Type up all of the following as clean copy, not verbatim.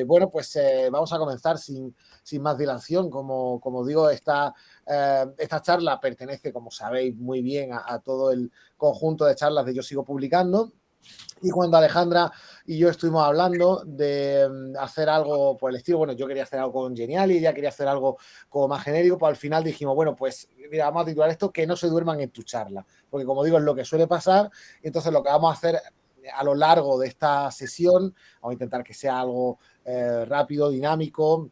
Bueno, pues vamos a comenzar sin más dilación. Como digo, esta charla pertenece, como sabéis muy bien, a todo el conjunto de charlas de Yo Sigo Publicando. Y cuando Alejandra y yo estuvimos hablando de hacer algo por el estilo, bueno, yo quería hacer algo con Geniali, ella quería hacer algo como más genérico, pues al final dijimos, bueno, pues mira, vamos a titular esto Que no se duerman en tu charla, porque como digo, es lo que suele pasar. Y entonces lo que vamos a hacer a lo largo de esta sesión, vamos a intentar que sea algo rápido, dinámico,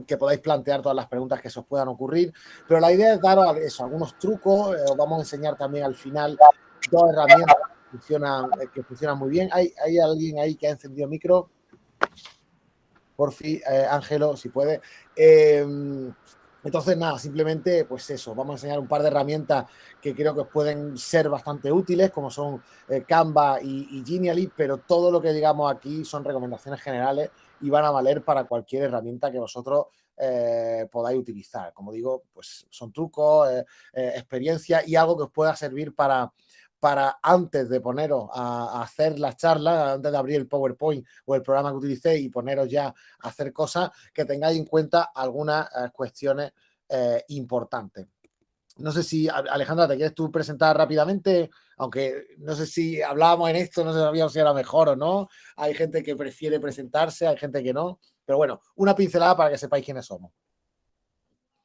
que podáis plantear todas las preguntas que se os puedan ocurrir, pero la idea es daros eso, algunos trucos. Os vamos a enseñar también al final 2 herramientas que funcionan muy bien. ¿Hay alguien ahí que ha encendido el micro? Por fin, Ángelo, si puede. Entonces, nada, simplemente, pues eso, vamos a enseñar un par de herramientas que creo que os pueden ser bastante útiles, como son Canva y Genially, pero todo lo que digamos aquí son recomendaciones generales y van a valer para cualquier herramienta que vosotros podáis utilizar. Como digo, pues son trucos, experiencia y algo que os pueda servir para antes de poneros a hacer las charlas, antes de abrir el PowerPoint o el programa que utilicéis y poneros ya a hacer cosas, que tengáis en cuenta algunas cuestiones importantes. No sé si, Alejandra, ¿te quieres tú presentar rápidamente? Aunque no sé si hablábamos en esto, no sabíamos si era mejor o no. Hay gente que prefiere presentarse, hay gente que no. Pero bueno, una pincelada para que sepáis quiénes somos.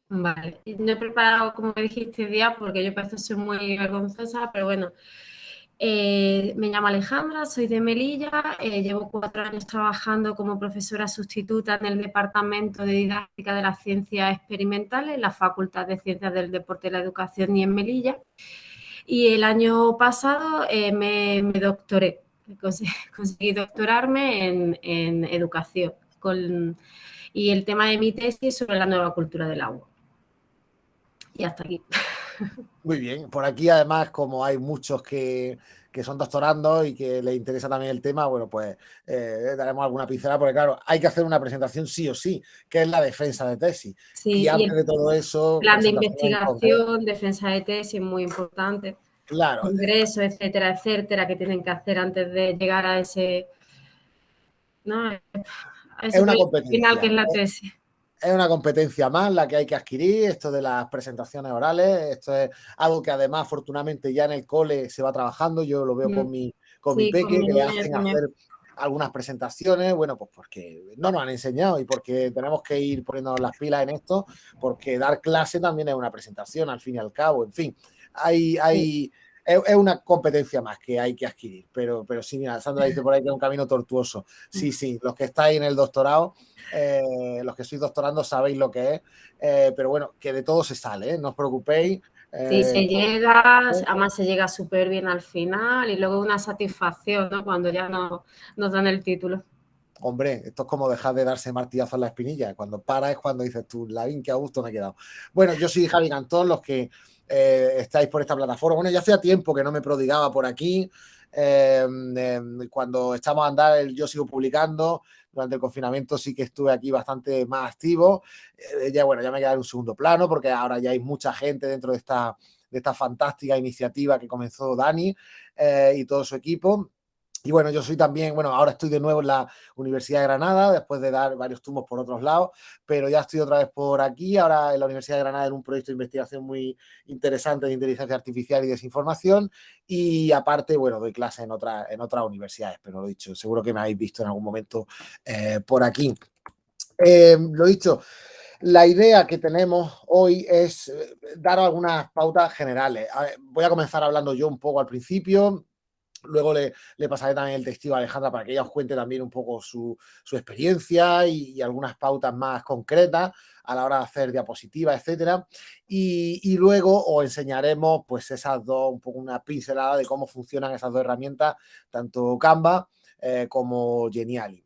Vale, no he preparado, como me dijiste, día, porque yo parece ser muy vergonzosa, pero bueno. Me llamo Alejandra, soy de Melilla, llevo 4 años trabajando como profesora sustituta en el Departamento de Didáctica de las Ciencias Experimentales, en la Facultad de Ciencias del Deporte y la Educación y en Melilla. Y el año pasado me doctoré, conseguí doctorarme en educación y el tema de mi tesis sobre la nueva cultura del agua. Y hasta aquí. Muy bien, por aquí además, como hay muchos que son doctorandos y que les interesa también el tema, bueno, pues daremos alguna pincelada, porque claro, hay que hacer una presentación sí o sí, que es la defensa de tesis. Sí, Y y antes el de todo eso, plan de presentación en concreto. investigación, defensa de tesis, muy importante. Claro, Congresos, etcétera, etcétera, que tienen que hacer antes de llegar a ese, ¿no? A es ese una proyecto final que competencia. es la tesis. Es una competencia más la que hay que adquirir, esto de las presentaciones orales. Esto es algo que además, afortunadamente, ya en el cole se va trabajando. Yo lo veo con mi Sí, con peque, mi que le niña hacen también. hacer algunas presentaciones, bueno, pues porque no nos han enseñado y porque tenemos que ir poniéndonos las pilas en esto, porque dar clase también es una presentación, al fin y al cabo. En fin, es una competencia más que hay que adquirir. Pero sí, mira, Sandra dice por ahí que es un camino tortuoso. Sí, los que estáis en el doctorado, los que sois doctorando sabéis lo que es, pero bueno, que de todo se sale, ¿eh? No os preocupéis. Sí, se llega, además se llega súper bien al final y luego una satisfacción, ¿no? Cuando ya nos dan el título. Hombre, esto es como dejar de darse martillazos en la espinilla. Cuando para es cuando dices tú, Lavín, que a gusto me he quedado. Bueno, yo soy Javi Cantón, los que estáis por esta plataforma. Bueno, ya hacía tiempo que no me prodigaba por aquí. Cuando echamos a andar Yo Sigo Publicando, durante el confinamiento sí que estuve aquí bastante más activo. Ya me quedé en un segundo plano porque ahora ya hay mucha gente dentro de esta fantástica iniciativa que comenzó Dani y todo su equipo. Y bueno, yo soy también, ahora estoy de nuevo en la Universidad de Granada, después de dar varios tumbos por otros lados, pero ya estoy otra vez por aquí, ahora en la Universidad de Granada en un proyecto de investigación muy interesante de inteligencia artificial y desinformación, y aparte, doy clases en otras universidades, pero lo dicho, seguro que me habéis visto en algún momento por aquí. Lo dicho, la idea que tenemos hoy es dar algunas pautas generales. Voy a comenzar hablando yo un poco al principio. Luego le pasaré también el testigo a Alejandra para que ella os cuente también un poco su experiencia y algunas pautas más concretas a la hora de hacer diapositivas, etcétera. Y luego os enseñaremos pues esas dos, un poco una pincelada de cómo funcionan esas dos herramientas, tanto Canva como Geniali.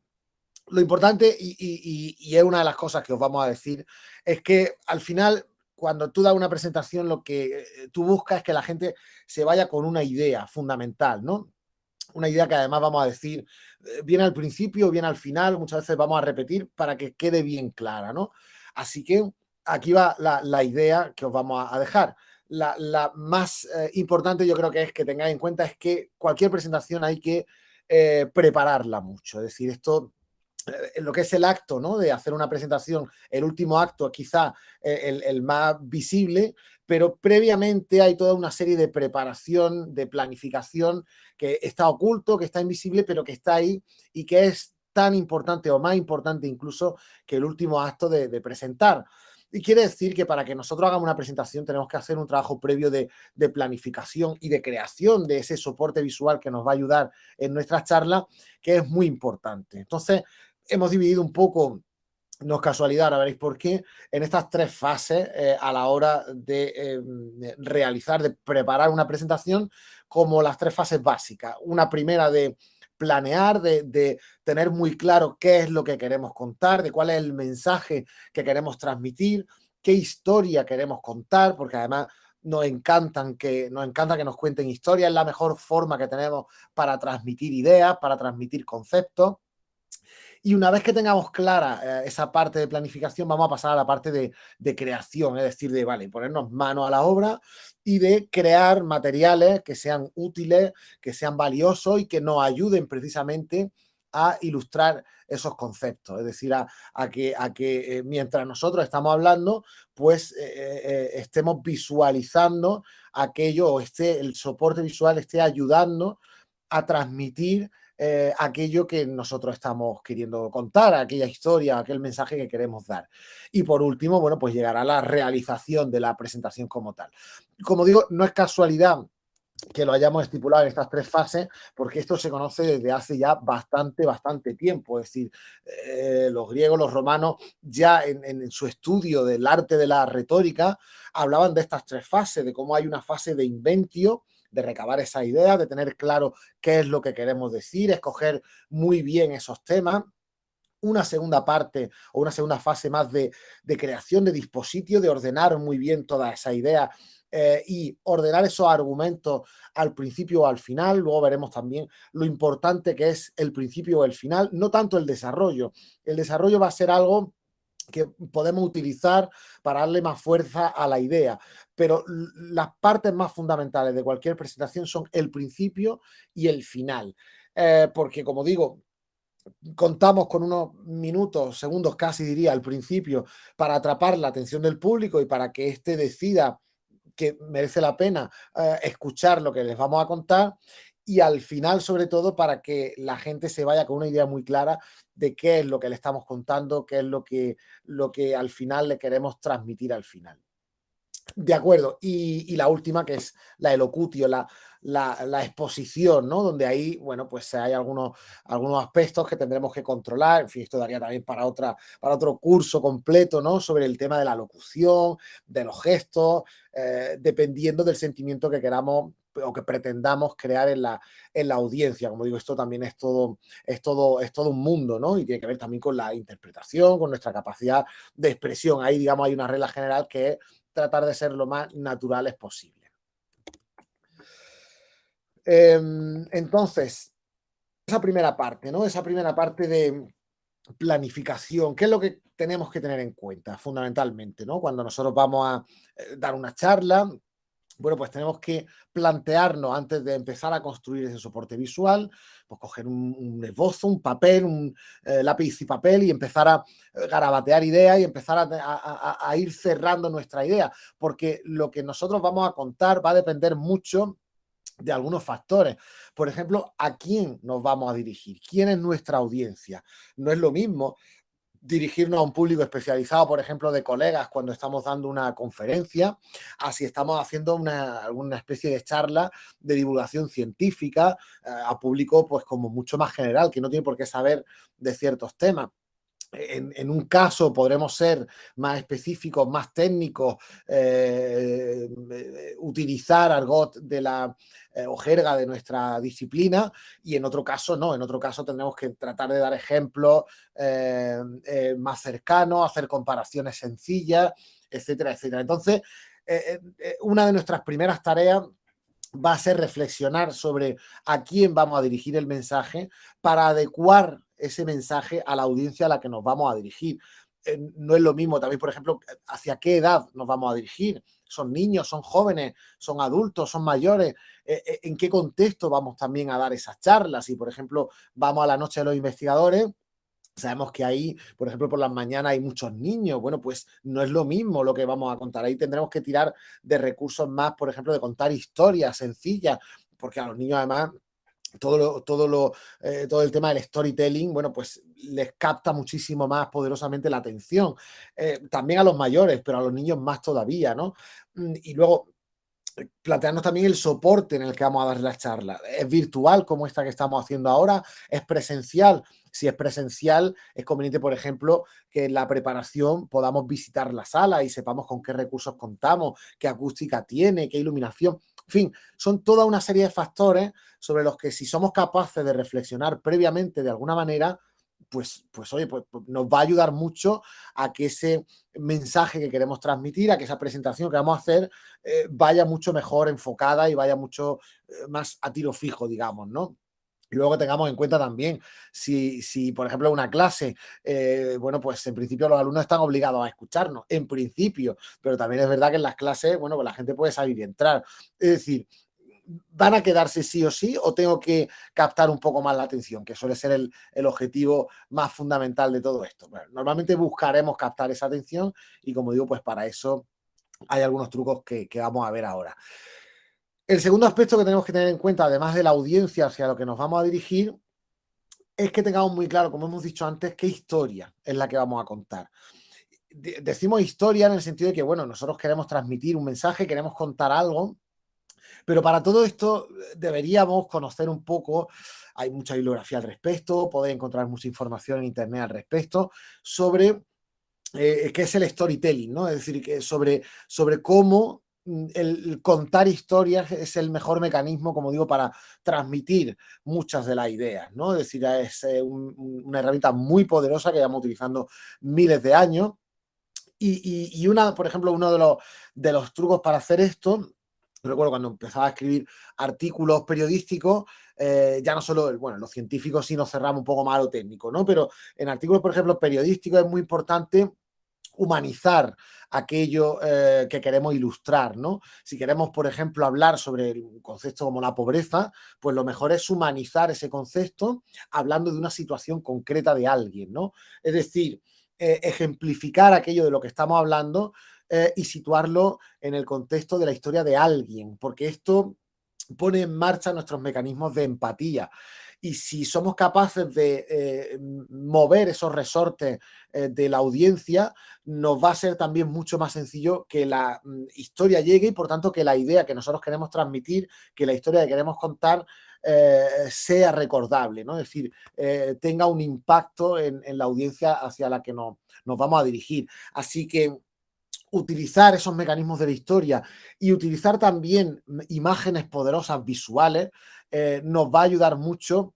Lo importante, y es una de las cosas que os vamos a decir, es que al final, cuando tú das una presentación, lo que tú buscas es que la gente se vaya con una idea fundamental, ¿no? Una idea que además vamos a decir bien al principio, bien al final, muchas veces vamos a repetir para que quede bien clara, ¿no? Así que aquí va la idea que os vamos a dejar. La más importante yo creo que es que tengáis en cuenta es que cualquier presentación hay que prepararla mucho. Es decir, esto lo que es el acto, ¿no? De hacer una presentación, el último acto quizá el más visible, pero previamente hay toda una serie de preparación, de planificación que está oculto, que está invisible, pero que está ahí y que es tan importante o más importante incluso que el último acto de presentar. Y quiere decir que para que nosotros hagamos una presentación tenemos que hacer un trabajo previo de planificación y de creación de ese soporte visual que nos va a ayudar en nuestras charlas, que es muy importante. Entonces, hemos dividido un poco, no es casualidad, ahora veréis por qué, en estas 3 fases a la hora de realizar, de preparar una presentación, como las 3 fases básicas. Una primera de planear, de tener muy claro qué es lo que queremos contar, de cuál es el mensaje que queremos transmitir, qué historia queremos contar, porque además nos encanta que nos cuenten historias, es la mejor forma que tenemos para transmitir ideas, para transmitir conceptos. Y una vez que tengamos clara esa parte de planificación, vamos a pasar a la parte de creación, es decir, de vale, ponernos manos a la obra y de crear materiales que sean útiles, que sean valiosos y que nos ayuden precisamente a ilustrar esos conceptos, es decir, a que mientras nosotros estamos hablando, pues estemos visualizando aquello o el soporte visual esté ayudando a transmitir aquello que nosotros estamos queriendo contar, aquella historia, aquel mensaje que queremos dar. Y por último, bueno, pues llegará la realización de la presentación como tal. Como digo, no es casualidad que lo hayamos estipulado en estas 3 fases, porque esto se conoce desde hace ya bastante tiempo. Es decir, los griegos, los romanos, ya en su estudio del arte de la retórica, hablaban de estas 3 fases, de cómo hay una fase de inventio, de recabar esa idea, de tener claro qué es lo que queremos decir, escoger muy bien esos temas. Una segunda parte o una segunda fase más de creación de dispositivo, de ordenar muy bien toda esa idea y ordenar esos argumentos al principio o al final. Luego veremos también lo importante que es el principio o el final, no tanto el desarrollo. El desarrollo va a ser algo que podemos utilizar para darle más fuerza a la idea, pero las partes más fundamentales de cualquier presentación son el principio y el final, porque como digo, contamos con unos minutos, segundos casi diría al principio, para atrapar la atención del público y para que éste decida que merece la pena escuchar lo que les vamos a contar, y al final, sobre todo, para que la gente se vaya con una idea muy clara de qué es lo que le estamos contando, qué es lo que al final le queremos transmitir al final. De acuerdo. Y la última, que es la elocutio, la exposición, ¿no? Donde ahí, bueno, pues hay algunos aspectos que tendremos que controlar. En fin, esto daría también para otro curso completo, ¿no? Sobre el tema de la locución, de los gestos, dependiendo del sentimiento que queramos o que pretendamos crear en la audiencia. Como digo, esto también es todo un mundo, ¿no? Y tiene que ver también con la interpretación, con nuestra capacidad de expresión. Ahí, digamos, hay una regla general que es tratar de ser lo más naturales posible. Entonces, esa primera parte, ¿no? Esa primera parte de planificación, ¿qué es lo que tenemos que tener en cuenta fundamentalmente, ¿no? Cuando nosotros vamos a dar una charla, bueno, pues tenemos que plantearnos antes de empezar a construir ese soporte visual, pues coger un esbozo, un papel, un lápiz y papel y empezar a garabatear ideas y empezar a ir cerrando nuestra idea, porque lo que nosotros vamos a contar va a depender mucho de algunos factores. Por ejemplo, ¿a quién nos vamos a dirigir? ¿Quién es nuestra audiencia? No es lo mismo dirigirnos a un público especializado, por ejemplo, de colegas cuando estamos dando una conferencia, así estamos haciendo alguna especie de charla de divulgación científica a público pues como mucho más general, que no tiene por qué saber de ciertos temas. En un caso podremos ser más específicos, más técnicos, utilizar argot de la o jerga de nuestra disciplina, y en otro caso no, en otro caso tendremos que tratar de dar ejemplos más cercanos, hacer comparaciones sencillas, etcétera, etcétera. Entonces, una de nuestras primeras tareas va a ser reflexionar sobre a quién vamos a dirigir el mensaje para adecuar ese mensaje a la audiencia a la que nos vamos a dirigir. No es lo mismo también, por ejemplo, hacia qué edad nos vamos a dirigir. ¿Son niños, son jóvenes, son adultos, son mayores? ¿En qué contexto vamos también a dar esas charlas? Si, por ejemplo, vamos a la noche de los investigadores, Sabemos que ahí, por ejemplo, por las mañanas hay muchos niños. Bueno, pues no es lo mismo lo que vamos a contar. Ahí tendremos que tirar de recursos más, por ejemplo, de contar historias sencillas, porque a los niños además todo el tema del storytelling, bueno, pues les capta muchísimo más poderosamente la atención. También a los mayores, pero a los niños más todavía, ¿no? Y luego plantearnos también el soporte en el que vamos a dar la charla. ¿Es virtual como esta que estamos haciendo ahora? ¿Es presencial? Si es presencial, es conveniente, por ejemplo, que en la preparación podamos visitar la sala y sepamos con qué recursos contamos, qué acústica tiene, qué iluminación. En fin, son toda una serie de factores sobre los que si somos capaces de reflexionar previamente de alguna manera, pues oye, pues nos va a ayudar mucho a que ese mensaje que queremos transmitir, a que esa presentación que vamos a hacer vaya mucho mejor enfocada y vaya mucho más a tiro fijo, digamos, ¿no? Y luego tengamos en cuenta también si por ejemplo, una clase, bueno, pues en principio los alumnos están obligados a escucharnos, en principio, pero también es verdad que en las clases, bueno, pues la gente puede salir y entrar. Es decir, ¿van a quedarse sí o sí o tengo que captar un poco más la atención? Que suele ser el objetivo más fundamental de todo esto. Bueno, normalmente buscaremos captar esa atención y como digo, pues para eso hay algunos trucos que vamos a ver ahora. El segundo aspecto que tenemos que tener en cuenta, además de la audiencia hacia lo que nos vamos a dirigir, es que tengamos muy claro, como hemos dicho antes, qué historia es la que vamos a contar. Decimos historia en el sentido de que, bueno, nosotros queremos transmitir un mensaje, queremos contar algo, pero para todo esto deberíamos conocer un poco, hay mucha bibliografía al respecto, podéis encontrar mucha información en internet al respecto, sobre qué es el storytelling, ¿no? Es decir, que sobre cómo el contar historias es el mejor mecanismo, como digo, para transmitir muchas de las ideas, ¿no? Es decir, es una herramienta muy poderosa que llevamos utilizando miles de años. Y por ejemplo, uno de los trucos para hacer esto, recuerdo cuando empezaba a escribir artículos periodísticos, ya no solo, bueno, los científicos sí nos cerramos un poco más a lo técnico, ¿no? Pero en artículos, por ejemplo, periodísticos es muy importante humanizar aquello que queremos ilustrar, ¿no? Si queremos, por ejemplo, hablar sobre un concepto como la pobreza, pues lo mejor es humanizar ese concepto hablando de una situación concreta de alguien, ¿no? Es decir, ejemplificar aquello de lo que estamos hablando y situarlo en el contexto de la historia de alguien, porque esto pone en marcha nuestros mecanismos de empatía. Y si somos capaces de mover esos resortes de la audiencia, nos va a ser también mucho más sencillo que la historia llegue y, por tanto, que la idea que nosotros queremos transmitir, que la historia que queremos contar, sea recordable, ¿no? Es decir, tenga un impacto en la audiencia hacia la que nos vamos a dirigir. Así que utilizar esos mecanismos de la historia y utilizar también imágenes poderosas visuales nos va a ayudar mucho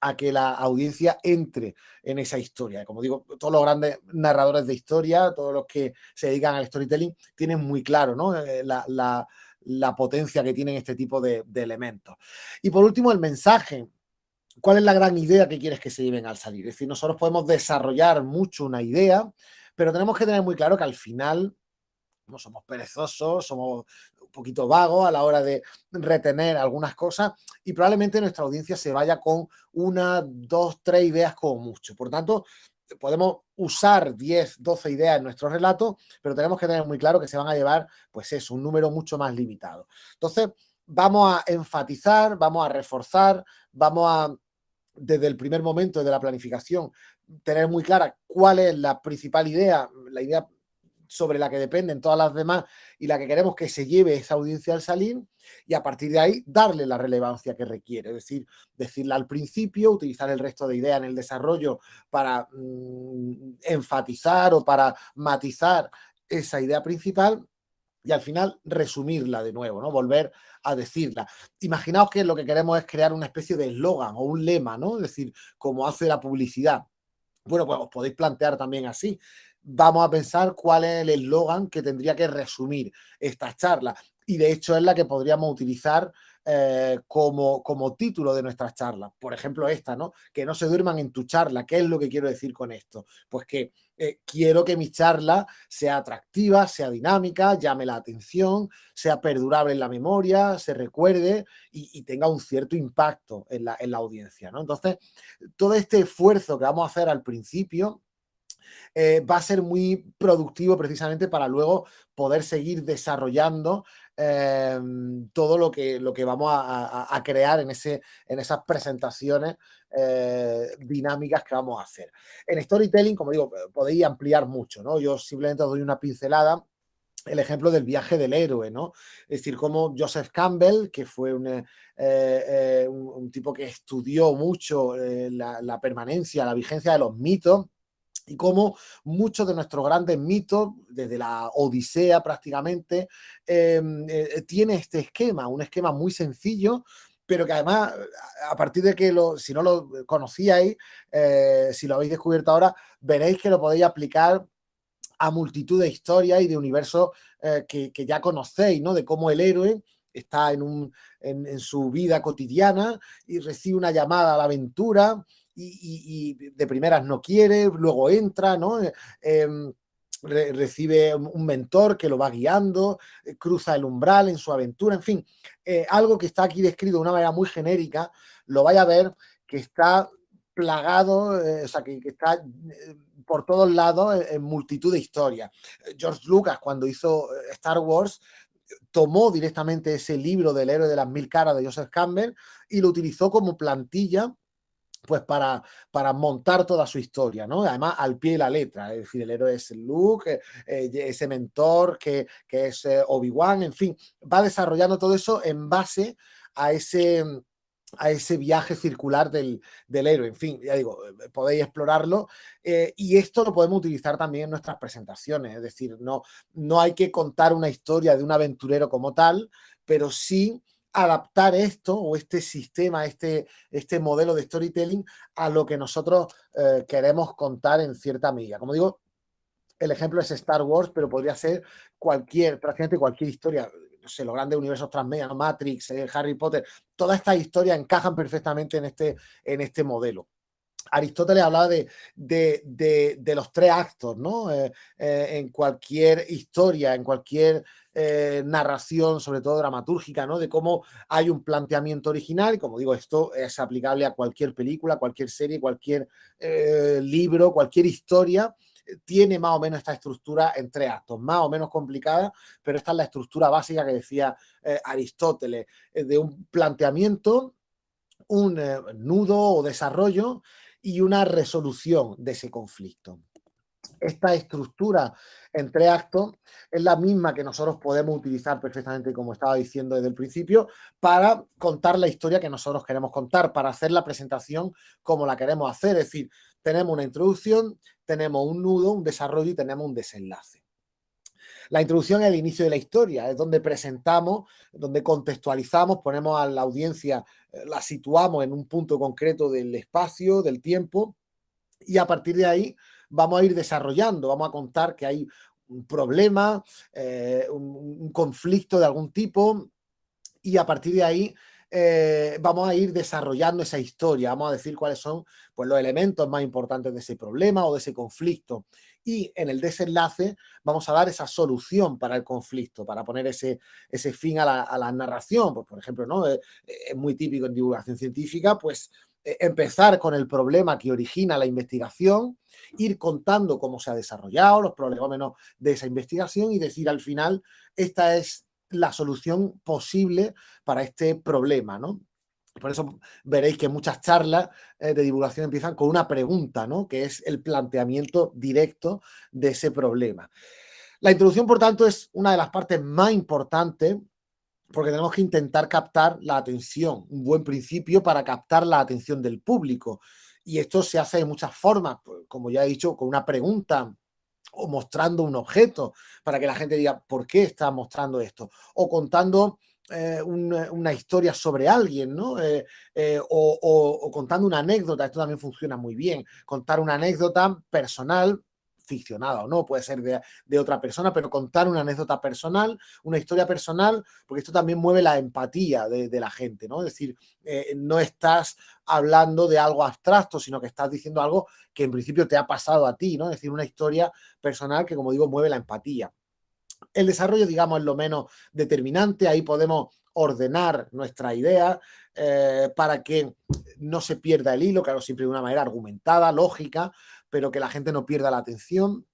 a que la audiencia entre en esa historia. Como digo, todos los grandes narradores de historia, todos los que se dedican al storytelling, tienen muy claro, ¿no? La potencia que tienen este tipo de elementos. Y por último, el mensaje. ¿Cuál es la gran idea que quieres que se lleven al salir? Es decir, nosotros podemos desarrollar mucho una idea, pero tenemos que tener muy claro que al final no somos perezosos, somos un poquito vagos a la hora de retener algunas cosas y probablemente nuestra audiencia se vaya con una, dos, tres ideas como mucho. Por tanto, podemos usar 10, 12 ideas en nuestro relato, pero tenemos que tener muy claro que se van a llevar, pues eso, un número mucho más limitado. Entonces, vamos a enfatizar, vamos a reforzar, vamos a desde el primer momento de la planificación, tener muy clara cuál es la principal idea, la idea sobre la que dependen todas las demás y la que queremos que se lleve esa audiencia al salir y a partir de ahí darle la relevancia que requiere, es decir, decirla al principio, utilizar el resto de ideas en el desarrollo para enfatizar o para matizar esa idea principal y al final resumirla de nuevo, ¿no? Volver a decirla. Imaginaos que lo que queremos es crear una especie de eslogan o un lema, ¿no? Es decir, como hace la publicidad. Bueno, pues os podéis plantear también así. Vamos a pensar cuál es el eslogan que tendría que resumir esta charla. Y de hecho es la que podríamos utilizar como título de nuestras charlas. Por ejemplo, esta, ¿no? Que no se duerman en tu charla. ¿Qué es lo que quiero decir con esto? Pues que quiero que mi charla sea atractiva, sea dinámica, llame la atención, sea perdurable en la memoria, se recuerde y tenga un cierto impacto en la audiencia, ¿no? Entonces, todo este esfuerzo que vamos a hacer al principio va a ser muy productivo precisamente para luego poder seguir desarrollando todo lo que vamos a crear en esas presentaciones dinámicas que vamos a hacer. En storytelling, como digo, podéis ampliar mucho, ¿no? Yo simplemente os doy una pincelada. El ejemplo del viaje del héroe, ¿no? Es decir, como Joseph Campbell, que fue un tipo que estudió mucho la permanencia, la vigencia de los mitos, y cómo muchos de nuestros grandes mitos, desde la Odisea prácticamente, tiene este esquema, un esquema muy sencillo, pero que además, a partir de que si no lo conocíais, si lo habéis descubierto ahora, veréis que lo podéis aplicar a multitud de historias y de universos que ya conocéis, ¿no? De cómo el héroe está en su vida cotidiana y recibe una llamada a la aventura y de primeras no quiere, luego entra, ¿no? Recibe un mentor que lo va guiando, cruza el umbral en su aventura, en fin, algo que está aquí descrito de una manera muy genérica, lo vais a ver que está plagado, o sea, que está por todos lados en multitud de historias. George Lucas, cuando hizo Star Wars, tomó directamente ese libro del héroe de las 1000 caras de Joseph Campbell y lo utilizó como plantilla pues para montar toda su historia, ¿no? Además, al pie de la letra, es decir, el héroe es Luke, ese mentor que es Obi-Wan, en fin, va desarrollando todo eso en base a ese viaje circular del héroe. En fin, ya digo, podéis explorarlo y esto lo podemos utilizar también en nuestras presentaciones, es decir, no hay que contar una historia de un aventurero como tal, pero sí adaptar esto o este sistema, este modelo de storytelling a lo que nosotros queremos contar en cierta medida. Como digo, el ejemplo es Star Wars, pero podría ser prácticamente cualquier historia. No sé, los grandes universos transmedia, ¿no? Matrix, Harry Potter, todas estas historias encajan perfectamente en este modelo. Aristóteles hablaba de los 3 actos, ¿no? En cualquier historia, en cualquier narración, sobre todo dramatúrgica, ¿no? De cómo hay un planteamiento original y, como digo, esto es aplicable a cualquier película, cualquier serie, cualquier libro, cualquier historia. Tiene más o menos esta estructura en 3 actos, más o menos complicada, pero esta es la estructura básica que decía Aristóteles, de un planteamiento, un nudo o desarrollo y una resolución de ese conflicto. Esta estructura en 3 actos es la misma que nosotros podemos utilizar perfectamente, como estaba diciendo desde el principio, para contar la historia que nosotros queremos contar, para hacer la presentación como la queremos hacer. Es decir, tenemos una introducción, tenemos un nudo, un desarrollo y tenemos un desenlace. La introducción es el inicio de la historia, es donde presentamos, donde contextualizamos, ponemos a la audiencia, la situamos en un punto concreto del espacio, del tiempo, y a partir de ahí vamos a ir desarrollando, vamos a contar que hay un problema, un conflicto de algún tipo, y a partir de ahí vamos a ir desarrollando esa historia, vamos a decir cuáles son pues, los elementos más importantes de ese problema o de ese conflicto. Y en el desenlace vamos a dar esa solución para el conflicto, para poner ese fin a la narración. Pues, por ejemplo, ¿no? Es muy típico en divulgación científica, pues empezar con el problema que origina la investigación, ir contando cómo se ha desarrollado, los problemas de esa investigación y decir al final, esta es la solución posible para este problema, ¿no? Por eso veréis que muchas charlas de divulgación empiezan con una pregunta, ¿no? Que es el planteamiento directo de ese problema. La introducción, por tanto, es una de las partes más importantes porque tenemos que intentar captar la atención, un buen principio para captar la atención del público. Y esto se hace de muchas formas, pues, como ya he dicho, con una pregunta o mostrando un objeto para que la gente diga por qué está mostrando esto, o contando una historia sobre alguien, ¿no? O contando una anécdota, esto también funciona muy bien, contar una anécdota personal ficcionada o no, puede ser de otra persona, pero contar una anécdota personal, una historia personal, porque esto también mueve la empatía de la gente, ¿no? Es decir, no estás hablando de algo abstracto, sino que estás diciendo algo que en principio te ha pasado a ti, ¿no? Es decir, una historia personal que, como digo, mueve la empatía. El desarrollo, digamos, es lo menos determinante. Ahí podemos ordenar nuestra idea para que no se pierda el hilo, claro, siempre de una manera argumentada, lógica, pero que la gente no pierda la atención.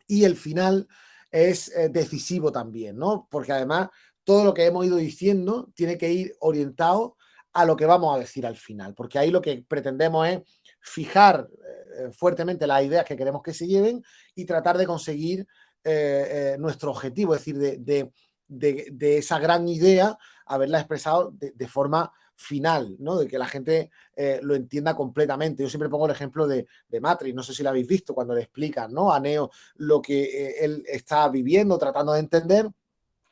Y el final es decisivo también, ¿no? Porque además todo lo que hemos ido diciendo tiene que ir orientado a lo que vamos a decir al final, porque ahí lo que pretendemos es fijar fuertemente las ideas que queremos que se lleven y tratar de conseguir nuestro objetivo, es decir, de esa gran idea, haberla expresado de forma final, ¿no? De que la gente lo entienda completamente. Yo siempre pongo el ejemplo de Matrix, no sé si lo habéis visto, cuando le explican, ¿no? A Neo lo que él está viviendo, tratando de entender,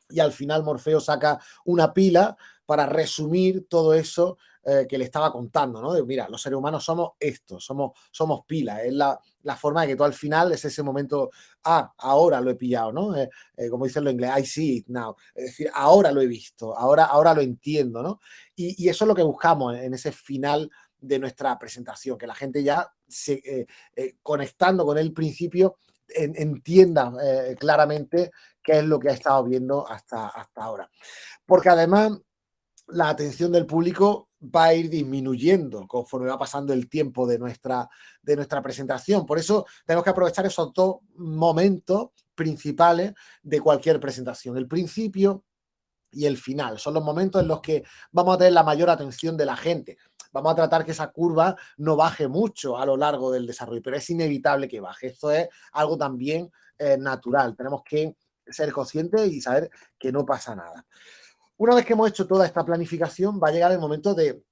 y al final Morfeo saca una pila para resumir todo eso que le estaba contando, ¿no? De, mira, los seres humanos somos esto, somos pilas, es la forma de que tú al final es ese momento, ahora lo he pillado, ¿no? Como dicen los ingleses, I see it now, es decir, ahora lo he visto, ahora lo entiendo, ¿no? Y eso es lo que buscamos en ese final de nuestra presentación, que la gente ya conectando con el principio entienda claramente qué es lo que ha estado viendo hasta ahora. Porque además la atención del público va a ir disminuyendo conforme va pasando el tiempo de nuestra presentación. Por eso tenemos que aprovechar esos dos momentos principales de cualquier presentación. El principio y el final. Son los momentos en los que vamos a tener la mayor atención de la gente. Vamos a tratar que esa curva no baje mucho a lo largo del desarrollo, pero es inevitable que baje. Esto es algo también natural. Tenemos que ser conscientes y saber que no pasa nada. Una vez que hemos hecho toda esta planificación, va a llegar el momento de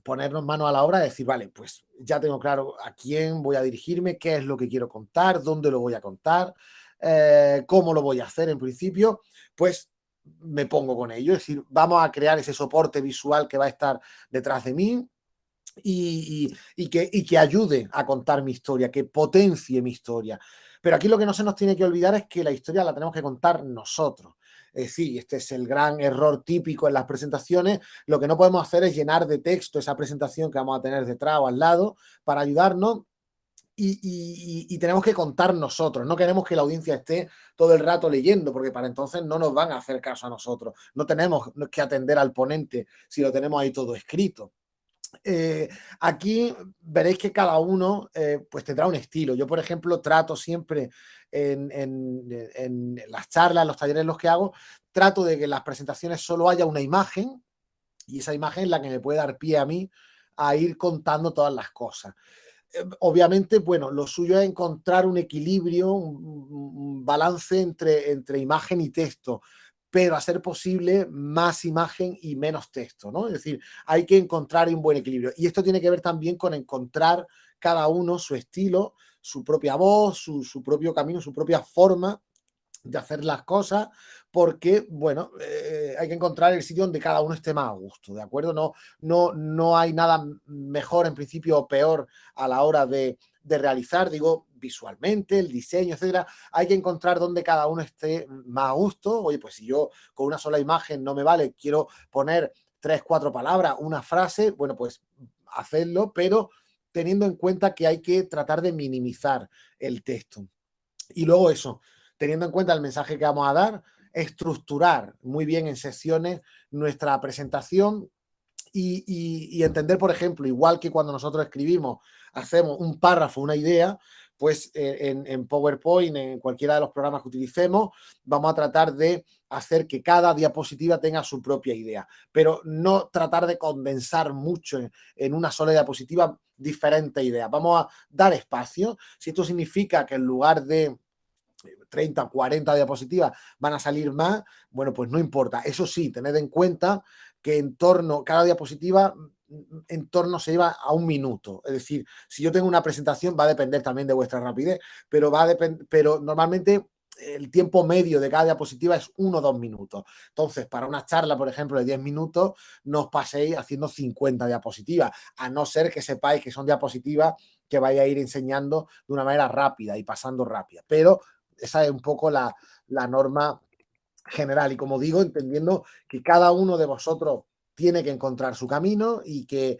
ponernos manos a la obra y decir, vale, pues ya tengo claro a quién voy a dirigirme, qué es lo que quiero contar, dónde lo voy a contar, cómo lo voy a hacer en principio, pues me pongo con ello. Es decir, vamos a crear ese soporte visual que va a estar detrás de mí y que ayude a contar mi historia, que potencie mi historia. Pero aquí lo que no se nos tiene que olvidar es que la historia la tenemos que contar nosotros. Sí, este es el gran error típico en las presentaciones. Lo que no podemos hacer es llenar de texto esa presentación que vamos a tener detrás o al lado para ayudarnos y tenemos que contar nosotros. No queremos que la audiencia esté todo el rato leyendo, porque para entonces no nos van a hacer caso a nosotros. No tenemos que atender al ponente si lo tenemos ahí todo escrito. Aquí veréis que cada uno pues tendrá un estilo. Yo, por ejemplo, trato siempre en las charlas, en los talleres en los que hago, trato de que en las presentaciones solo haya una imagen y esa imagen es la que me puede dar pie a mí a ir contando todas las cosas. Obviamente, bueno, lo suyo es encontrar un equilibrio, un balance entre imagen y texto, pero a ser posible más imagen y menos texto, ¿no? Es decir, hay que encontrar un buen equilibrio. Y esto tiene que ver también con encontrar cada uno su estilo, su propia voz, su propio camino, su propia forma de hacer las cosas, porque, bueno, hay que encontrar el sitio donde cada uno esté más a gusto, ¿de acuerdo? No hay nada mejor en principio o peor a la hora de realizar, digo, visualmente, el diseño, etcétera. Hay que encontrar donde cada uno esté más a gusto. Oye, pues si yo con una sola imagen no me vale, quiero poner 3, 4 palabras, una frase, bueno, pues hacerlo, pero teniendo en cuenta que hay que tratar de minimizar el texto. Y luego eso, teniendo en cuenta el mensaje que vamos a dar, estructurar muy bien en secciones nuestra presentación y entender, por ejemplo, igual que cuando nosotros escribimos, hacemos un párrafo, una idea, pues en PowerPoint, en cualquiera de los programas que utilicemos, vamos a tratar de hacer que cada diapositiva tenga su propia idea, pero no tratar de condensar mucho en una sola diapositiva diferentes ideas. Vamos a dar espacio. Si esto significa que en lugar de 30 o 40 diapositivas van a salir más, bueno, pues no importa. Eso sí, tened en cuenta que cada diapositiva en torno se lleva a 1 minuto. Es decir, si yo tengo una presentación, va a depender también de vuestra rapidez, pero normalmente el tiempo medio de cada diapositiva es 1 o 2 minutos. Entonces, para una charla, por ejemplo, de 10 minutos, no os paséis haciendo 50 diapositivas, a no ser que sepáis que son diapositivas que vais a ir enseñando de una manera rápida y pasando rápida. Pero esa es un poco la norma general. Y como digo, entendiendo que cada uno de vosotros tiene que encontrar su camino y que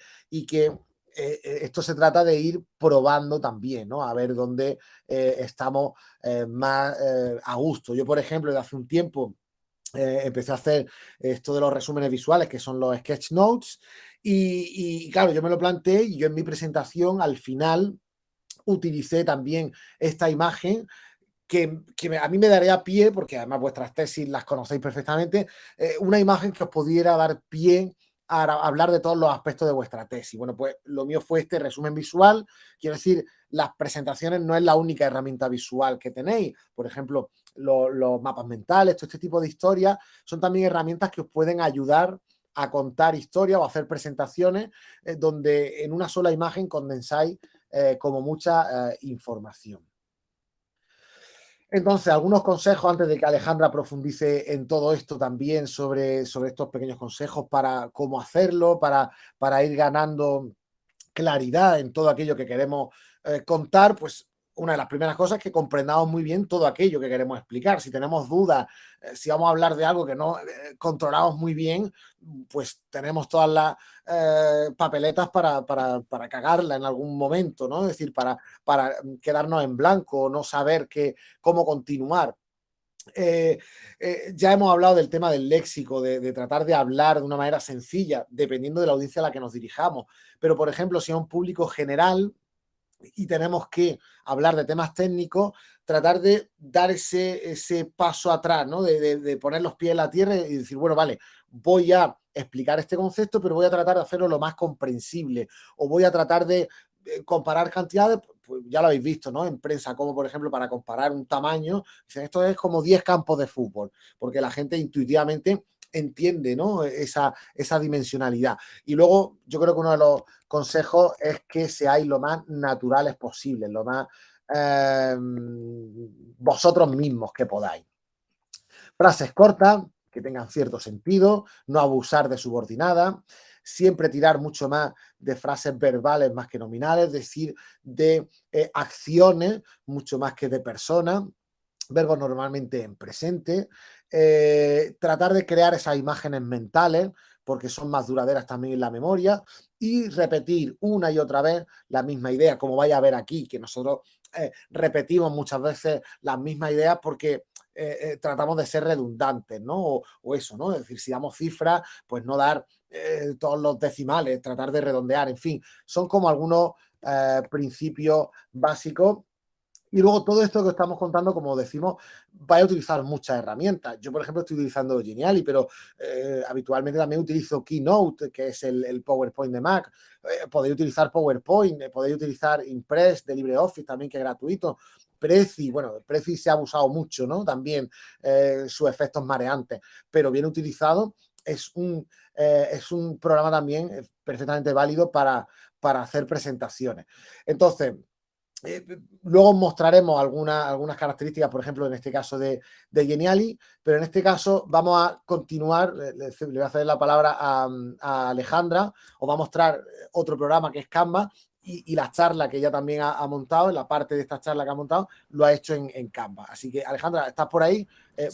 esto se trata de ir probando también, ¿no? A ver dónde estamos más a gusto. Yo, por ejemplo, desde hace un tiempo empecé a hacer esto de los resúmenes visuales, que son los sketch notes, y claro, yo me lo planteé y yo en mi presentación al final utilicé también esta imagen que a mí me daría pie, porque además vuestras tesis las conocéis perfectamente, una imagen que os pudiera dar pie a hablar de todos los aspectos de vuestra tesis. Bueno, pues lo mío fue este resumen visual. Quiero decir, las presentaciones no es la única herramienta visual que tenéis. Por ejemplo, los mapas mentales, todo este tipo de historias, son también herramientas que os pueden ayudar a contar historias o a hacer presentaciones donde en una sola imagen condensáis como mucha información. Entonces, algunos consejos antes de que Alejandra profundice en todo esto también sobre estos pequeños consejos para cómo hacerlo, para ir ganando claridad en todo aquello que queremos contar, pues una de las primeras cosas es que comprendamos muy bien todo aquello que queremos explicar. Si tenemos dudas, si vamos a hablar de algo que no controlamos muy bien, pues tenemos todas las papeletas para cagarla en algún momento, ¿no? Es decir, para quedarnos en blanco, no saber cómo continuar. Ya hemos hablado del tema del léxico, de tratar de hablar de una manera sencilla, dependiendo de la audiencia a la que nos dirijamos. Pero, por ejemplo, si a un público general y tenemos que hablar de temas técnicos, tratar de dar ese paso atrás, ¿no? De poner los pies en la tierra y decir, bueno, vale, voy a explicar este concepto, pero voy a tratar de hacerlo lo más comprensible, o voy a tratar de comparar cantidades, pues ya lo habéis visto, ¿no? En prensa, como por ejemplo para comparar un tamaño, dicen, esto es como 10 campos de fútbol, porque la gente intuitivamente entiende, ¿no? Esa dimensionalidad. Y luego yo creo que uno de los consejos es que seáis lo más naturales posible, lo más vosotros mismos que podáis. Frases cortas, que tengan cierto sentido, no abusar de subordinada, siempre tirar mucho más de frases verbales más que nominales, es decir, de acciones mucho más que de personas, verbos normalmente en presente, tratar de crear esas imágenes mentales porque son más duraderas también en la memoria y repetir una y otra vez la misma idea, como vais a ver aquí, que nosotros repetimos muchas veces las mismas ideas porque tratamos de ser redundantes, ¿no? O eso, ¿no? Es decir, si damos cifras, pues no dar todos los decimales, tratar de redondear, en fin, son como algunos principios básicos. Y luego todo esto que estamos contando, como decimos, vais a utilizar muchas herramientas. Yo, por ejemplo, estoy utilizando Geniali, pero habitualmente también utilizo Keynote, que es el PowerPoint de Mac. Podéis utilizar PowerPoint, podéis utilizar Impress de LibreOffice también, que es gratuito. Prezi, bueno, Prezi se ha abusado mucho, ¿no? También sus efectos mareantes, pero bien utilizado es un programa también perfectamente válido para hacer presentaciones. Entonces, luego mostraremos algunas características, por ejemplo, en este caso de Geniali, pero en este caso vamos a continuar, le voy a hacer la palabra a Alejandra, os va a mostrar otro programa que es Canva y la charla que ella también ha montado, en la parte de esta charla que ha montado, lo ha hecho en Canva. Así que, Alejandra, ¿estás por ahí?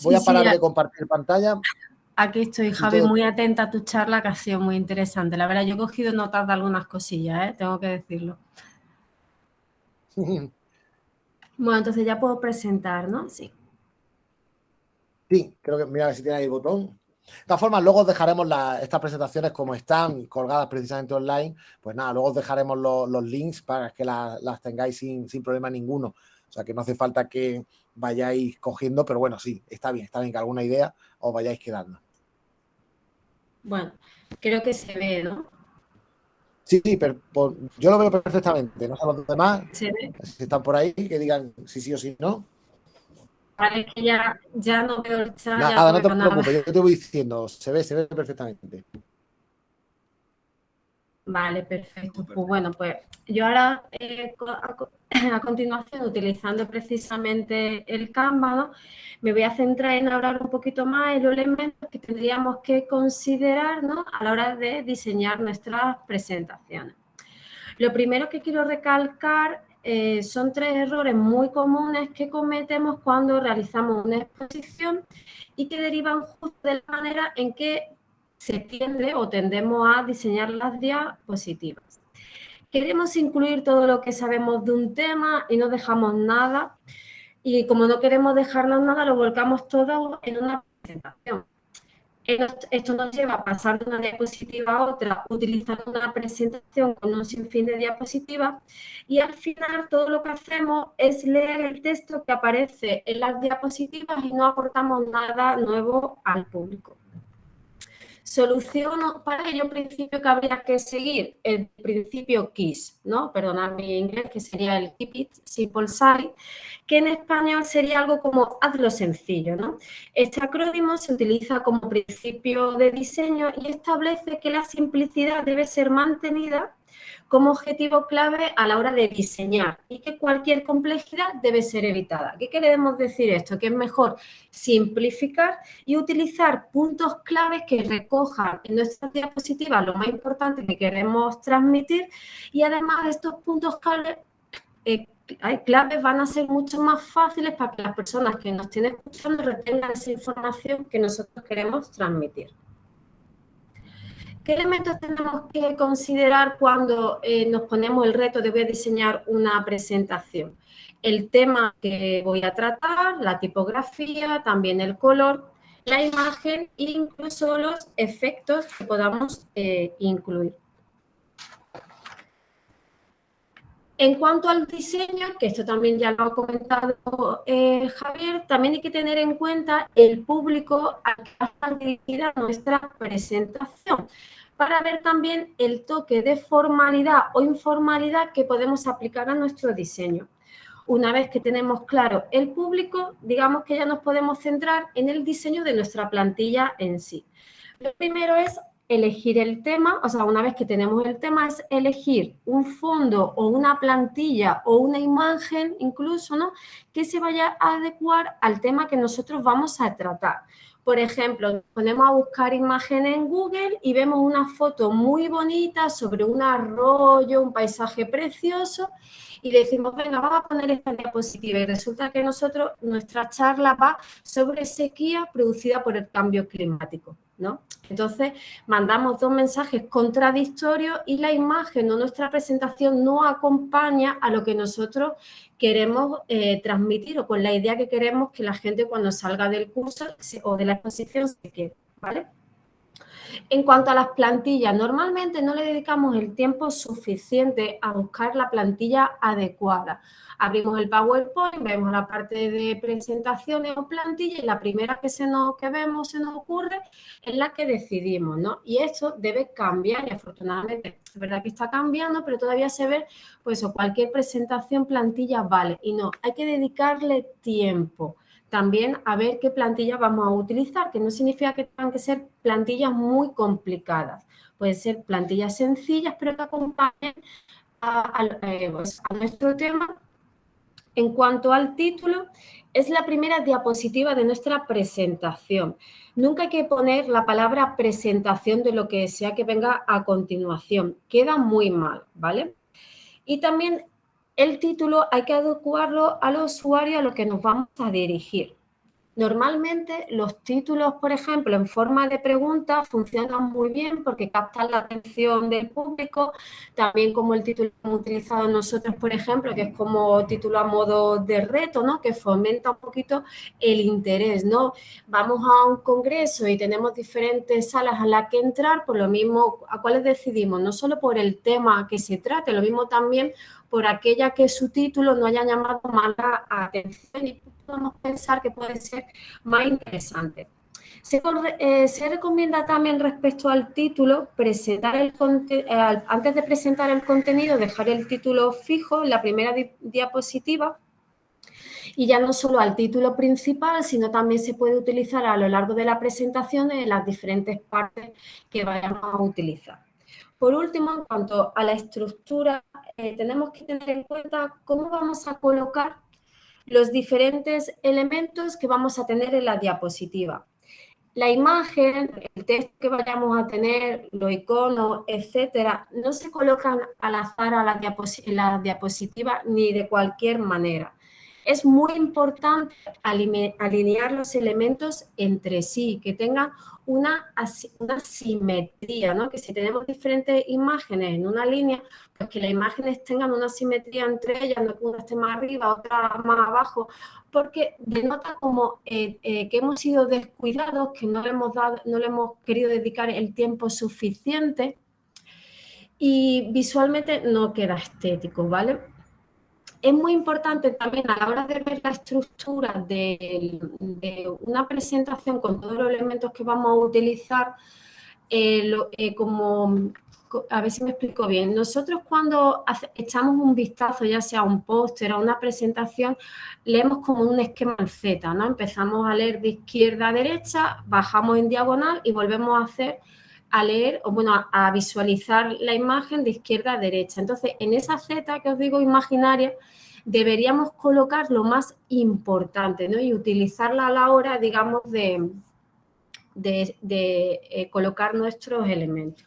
Voy a parar de compartir pantalla. Aquí estoy, Javi, muy atenta a tu charla, que ha sido muy interesante. La verdad, yo he cogido notas de algunas cosillas, tengo que decirlo. Bueno, entonces ya puedo presentar, ¿no? Sí. Sí, creo que mira a ver si tiene ahí el botón. De todas formas, luego os dejaremos estas presentaciones como están colgadas precisamente online. Pues nada, luego os dejaremos los links para que las tengáis sin problema ninguno. O sea, que no hace falta que vayáis cogiendo, pero bueno, sí, está bien que alguna idea os vayáis quedando. Bueno, creo que se ve, ¿no? Sí, pero yo lo veo perfectamente. No sé los demás, ¿Se ve? si están por ahí, que digan si sí o si no. Vale, es que ya no veo el chat, ya Nada, no no te veo nada. preocupes, yo te voy diciendo, se ve perfectamente. Vale, perfecto. Pues bueno, pues yo ahora a continuación, utilizando precisamente el Canva, ¿no? Me voy a centrar en hablar un poquito más de los elementos que tendríamos que considerar, ¿no? A la hora de diseñar nuestras presentaciones. Lo primero que quiero recalcar son 3 errores muy comunes que cometemos cuando realizamos una exposición y que derivan justo de la manera en que se tiende o tendemos a diseñar las diapositivas. Queremos incluir todo lo que sabemos de un tema y no dejamos nada. Y como no queremos dejarnos nada, lo volcamos todo en una presentación. Esto nos lleva a pasar de una diapositiva a otra utilizando una presentación con un sinfín de diapositivas y al final todo lo que hacemos es leer el texto que aparece en las diapositivas y no aportamos nada nuevo al público. Solución para ello, principio que habría que seguir, el principio KISS, ¿no? Perdonad mi inglés, que sería el Keep It Simple Site, que en español sería algo como hazlo sencillo, ¿no? Este acrónimo se utiliza como principio de diseño y establece que la simplicidad debe ser mantenida como objetivo clave a la hora de diseñar y que cualquier complejidad debe ser evitada. ¿Qué queremos decir esto? Que es mejor simplificar y utilizar puntos claves que recojan en nuestras diapositivas lo más importante que queremos transmitir y además estos puntos claves van a ser mucho más fáciles para que las personas que nos estén escuchando retengan esa información que nosotros queremos transmitir. ¿Qué elementos tenemos que considerar cuando nos ponemos el reto de voy a diseñar una presentación? El tema que voy a tratar, la tipografía, también el color, la imagen e incluso los efectos que podamos incluir. En cuanto al diseño, que esto también ya lo ha comentado Javier, también hay que tener en cuenta el público al que va a estar dirigida nuestra presentación, para ver también el toque de formalidad o informalidad que podemos aplicar a nuestro diseño. Una vez que tenemos claro el público, digamos que ya nos podemos centrar en el diseño de nuestra plantilla en sí. Lo primero es elegir el tema, o sea, una vez que tenemos el tema, es elegir un fondo o una plantilla o una imagen incluso, ¿no? Que se vaya a adecuar al tema que nosotros vamos a tratar. Por ejemplo, nos ponemos a buscar imágenes en Google y vemos una foto muy bonita sobre un arroyo, un paisaje precioso y decimos, venga, vamos a poner esta diapositiva y resulta que nuestra charla va sobre sequía producida por el cambio climático, ¿no? Entonces, mandamos 2 mensajes contradictorios y la imagen o nuestra presentación no acompaña a lo que nosotros queremos transmitir o con la idea que queremos que la gente cuando salga del curso o de la exposición se quede, ¿vale? En cuanto a las plantillas, normalmente no le dedicamos el tiempo suficiente a buscar la plantilla adecuada. Abrimos el PowerPoint, vemos la parte de presentaciones o plantillas y la primera que se nos ocurre es la que decidimos, ¿no? Y esto debe cambiar y afortunadamente es verdad que está cambiando, pero todavía se ve, pues cualquier presentación, plantilla vale. Y no, hay que dedicarle tiempo también a ver qué plantillas vamos a utilizar, que no significa que tengan que ser plantillas muy complicadas. Pueden ser plantillas sencillas, pero que acompañen a nuestro tema. En cuanto al título, es la primera diapositiva de nuestra presentación. Nunca hay que poner la palabra presentación de lo que sea que venga a continuación. Queda muy mal, ¿vale? Y también el título hay que adecuarlo al usuario a lo que nos vamos a dirigir. Normalmente los títulos, por ejemplo, en forma de pregunta funcionan muy bien porque captan la atención del público, también como el título que hemos utilizado nosotros, por ejemplo, que es como título a modo de reto, ¿no? Que fomenta un poquito el interés, ¿no? Vamos a un congreso y tenemos diferentes salas a las que entrar, por lo mismo, ¿a cuáles decidimos? No solo por el tema que se trate, lo mismo también por aquella que su título no haya llamado más la atención y podemos pensar que puede ser más interesante. Se recomienda también respecto al título, antes de presentar el contenido, dejar el título fijo en la primera diapositiva y ya no solo al título principal, sino también se puede utilizar a lo largo de la presentación en las diferentes partes que vayamos a utilizar. Por último, en cuanto a la estructura, tenemos que tener en cuenta cómo vamos a colocar los diferentes elementos que vamos a tener en la diapositiva. La imagen, el texto que vayamos a tener, los iconos, etcétera, no se colocan al azar en la diapositiva ni de cualquier manera. Es muy importante alinear los elementos entre sí, que tengan una simetría, ¿no? Que si tenemos diferentes imágenes en una línea, pues que las imágenes tengan una simetría entre ellas, no que una esté más arriba, otra más abajo, porque denota como que hemos sido descuidados, que no le hemos querido dedicar el tiempo suficiente y visualmente no queda estético, ¿vale? Es muy importante también a la hora de ver la estructura de una presentación con todos los elementos que vamos a utilizar, a ver si me explico bien. Nosotros cuando echamos un vistazo, ya sea a un póster o una presentación, leemos como un esquema en Z, ¿no? Empezamos a leer de izquierda a derecha, bajamos en diagonal y volvemos a leer, o bueno, a visualizar la imagen de izquierda a derecha. Entonces, en esa Z que os digo imaginaria, deberíamos colocar lo más importante, ¿no? Y utilizarla a la hora, digamos, de colocar nuestros elementos.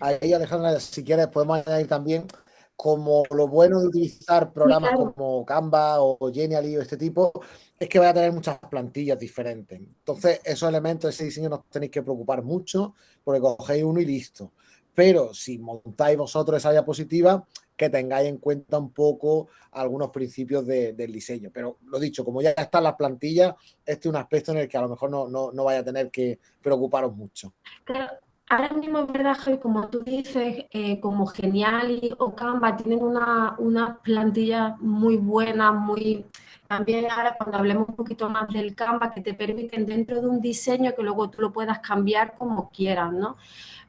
Ahí, Alejandra, si quieres, podemos añadir también como lo bueno de utilizar programas Sí, claro. como Canva o Genially o este tipo, es que vais a tener muchas plantillas diferentes. Entonces, esos elementos, ese diseño no os tenéis que preocupar mucho, porque cogéis uno y listo. Pero si montáis vosotros esa diapositiva, que tengáis en cuenta un poco algunos principios del diseño. Pero lo dicho, como ya están las plantillas, este es un aspecto en el que a lo mejor no vaya a tener que preocuparos mucho. Claro, ahora mismo es verdad, Javi, como tú dices, como Geniali o Canva tienen una plantilla muy buena, muy... También ahora cuando hablemos un poquito más del Canva, que te permiten dentro de un diseño que luego tú lo puedas cambiar como quieras, ¿no?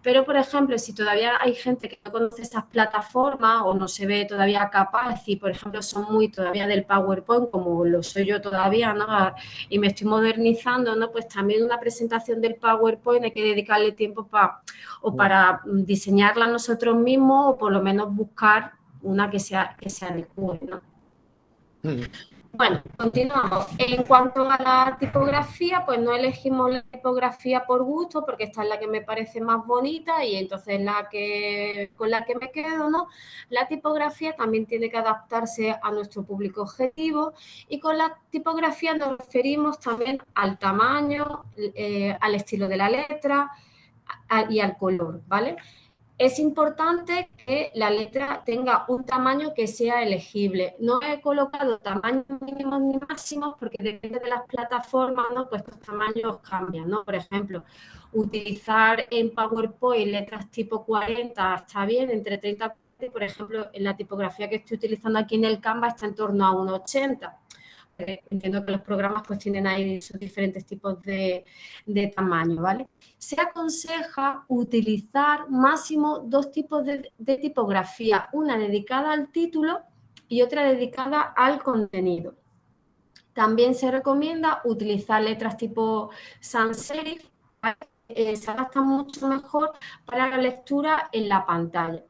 Pero, por ejemplo, si todavía hay gente que no conoce estas plataformas o no se ve todavía capaz y, por ejemplo, son muy todavía del PowerPoint, como lo soy yo todavía, ¿no? Y me estoy modernizando, ¿no? Pues también una presentación del PowerPoint hay que dedicarle tiempo para diseñarla nosotros mismos o por lo menos buscar una que se adecue, ¿no? Bueno, continuamos. En cuanto a la tipografía, pues no elegimos la tipografía por gusto, porque esta es la que me parece más bonita y entonces con la que me quedo, ¿no? La tipografía también tiene que adaptarse a nuestro público objetivo y con la tipografía nos referimos también al tamaño, al estilo de la letra y al color, ¿vale? Es importante que la letra tenga un tamaño que sea elegible. No he colocado tamaños mínimos ni máximos porque depende de las plataformas, ¿no? Pues los tamaños cambian, ¿no? Por ejemplo, utilizar en PowerPoint letras tipo 40 está bien, entre 30 y, por ejemplo, en la tipografía que estoy utilizando aquí en el Canva está en torno a 1,80. Entiendo que los programas pues tienen ahí sus diferentes tipos de tamaño, ¿vale? Se aconseja utilizar máximo dos tipos de tipografía, una dedicada al título y otra dedicada al contenido. También se recomienda utilizar letras tipo sans serif, se adaptan mucho mejor para la lectura en la pantalla.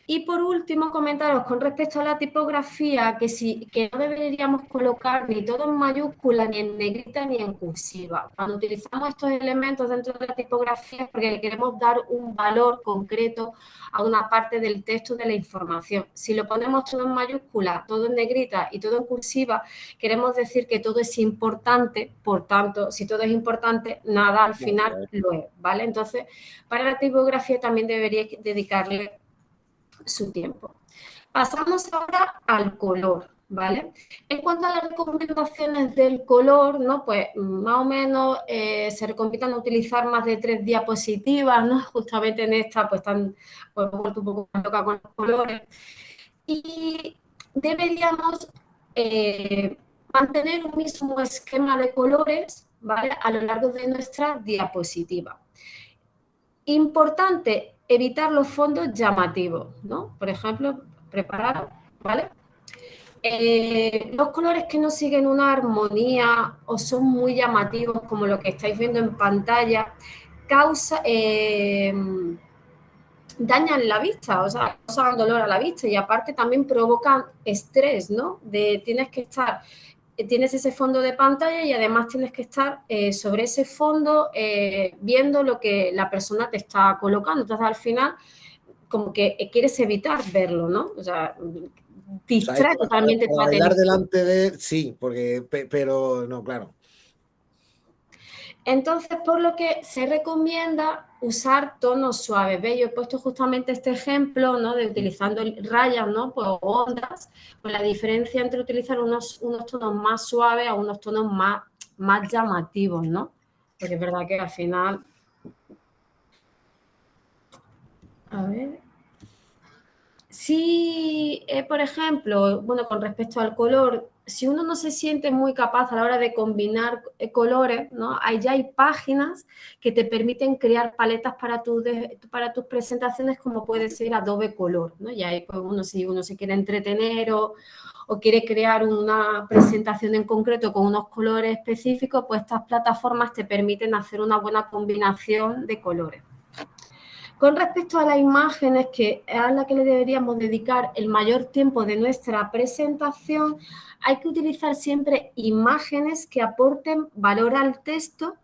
Y por último, comentaros con respecto a la tipografía que no deberíamos colocar ni todo en mayúscula, ni en negrita, ni en cursiva. Cuando utilizamos estos elementos dentro de la tipografía es porque le queremos dar un valor concreto a una parte del texto de la información. Si lo ponemos todo en mayúscula, todo en negrita y todo en cursiva, queremos decir que todo es importante, por tanto, si todo es importante, nada al final lo es, ¿vale? Entonces, para la tipografía también deberíais dedicarle su tiempo. Pasamos ahora al color, ¿vale? En cuanto a las recomendaciones del color, ¿no? Pues más o menos se recomiendan utilizar más de 3 diapositivas, ¿no? Justamente en esta, pues están pues, un poco loca con los colores. Y deberíamos mantener un mismo esquema de colores, ¿vale? A lo largo de nuestra diapositiva. Importante, evitar los fondos llamativos, ¿no? Por ejemplo, preparado, ¿vale? Los colores que no siguen una armonía o son muy llamativos, como lo que estáis viendo en pantalla, dañan la vista, o sea, causan dolor a la vista y aparte también provocan estrés, ¿no? Tienes ese fondo de pantalla y además tienes que estar sobre ese fondo viendo lo que la persona te está colocando. Entonces, al final, como que quieres evitar verlo, ¿no? O sea, O sea, distrae totalmente tu para bailar atención. delante de... Sí, porque... Pero no, claro. Entonces, por lo que se recomienda usar tonos suaves. ¿Veis? Yo he puesto justamente este ejemplo, ¿no? De utilizando rayas, ¿no? Pues ondas, pues la diferencia entre utilizar unos tonos más suaves a unos tonos más llamativos, ¿no? Porque es verdad que al final... A ver... Si, por ejemplo, bueno, con respecto al color, si uno no se siente muy capaz a la hora de combinar colores, ¿no? Ya hay páginas que te permiten crear paletas para tus presentaciones, como puede ser Adobe Color, ¿no? Y ahí, pues, si uno se quiere entretener o quiere crear una presentación en concreto con unos colores específicos, pues estas plataformas te permiten hacer una buena combinación de colores. Con respecto a las imágenes, que es a la que le deberíamos dedicar el mayor tiempo de nuestra presentación, hay que utilizar siempre imágenes que aporten valor al texto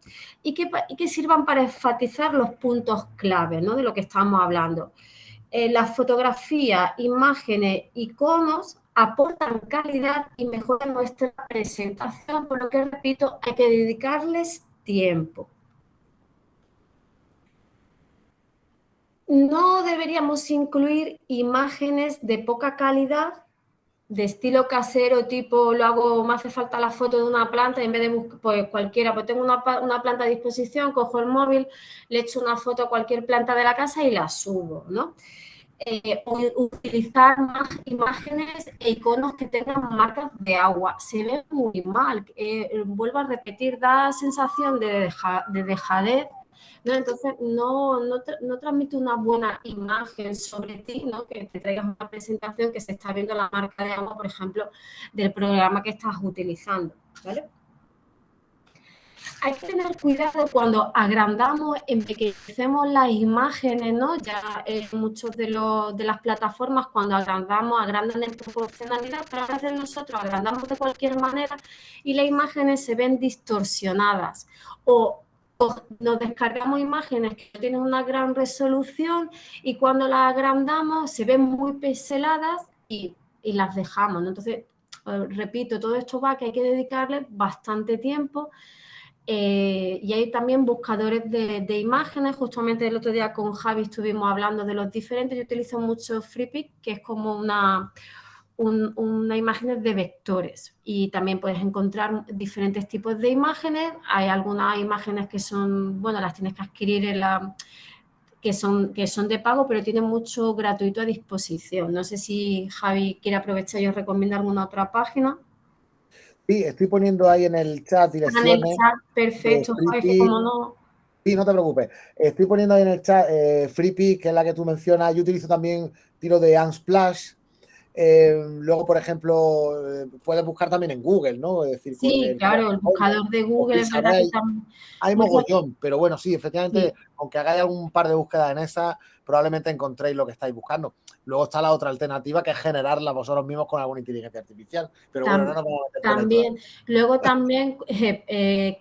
y que sirvan para enfatizar los puntos clave, ¿no? De lo que estamos hablando. Las fotografías, imágenes, iconos aportan calidad y mejoran nuestra presentación, por lo que, repito, hay que dedicarles tiempo. No deberíamos incluir imágenes de poca calidad, de estilo casero, tipo me hace falta la foto de una planta y en vez de buscar pues cualquiera, pues tengo una planta a disposición, cojo el móvil, le echo una foto a cualquier planta de la casa y la subo, ¿no? Utilizar más imágenes e iconos que tengan marcas de agua. Se ve muy mal. Vuelvo a repetir, da sensación de dejadez, ¿no? Entonces, no transmite una buena imagen sobre ti, ¿no? Que te traigas una presentación que se está viendo la marca de agua, por ejemplo, del programa que estás utilizando, ¿vale? Hay que tener cuidado cuando agrandamos, empequeñecemos las imágenes, ¿no? Ya muchos de las plataformas, cuando agrandan en proporcionalidad, pero a veces nosotros agrandamos de cualquier manera y las imágenes se ven distorsionadas. O nos descargamos imágenes que no tienen una gran resolución y cuando las agrandamos se ven muy pixeladas y las dejamos, ¿no? Entonces, repito, todo esto va que hay que dedicarle bastante tiempo. Y hay también buscadores de imágenes. Justamente el otro día con Javi estuvimos hablando de los diferentes. Yo utilizo mucho FreePic, que es como una imagen de vectores, y también puedes encontrar diferentes tipos de imágenes. Hay algunas imágenes que son, bueno, las tienes que adquirir que son de pago, pero tienen mucho gratuito a disposición. No sé si Javi quiere aprovechar y os recomendar alguna otra página. Sí, estoy poniendo ahí en el chat En el direcciones chat, de perfecto, Javi, que FreePic. como no... Sí, no te preocupes. Estoy poniendo ahí en el chat FreePic, que es la que tú mencionas. Yo utilizo también tiro de Unsplash. Luego, por ejemplo, puedes buscar también en Google, ¿no? Es decir, con Sí, claro, el buscador de o Google es verdad que Pixabay. también... Hay mogollón, pero bueno, sí, efectivamente, Sí, aunque hagáis algún par de búsquedas en esa, probablemente encontréis lo que estáis buscando. Luego está la otra alternativa, que es generarla vosotros mismos con alguna inteligencia artificial. Pero bueno, no nos vamos a meter por ahí todavía. también. Luego también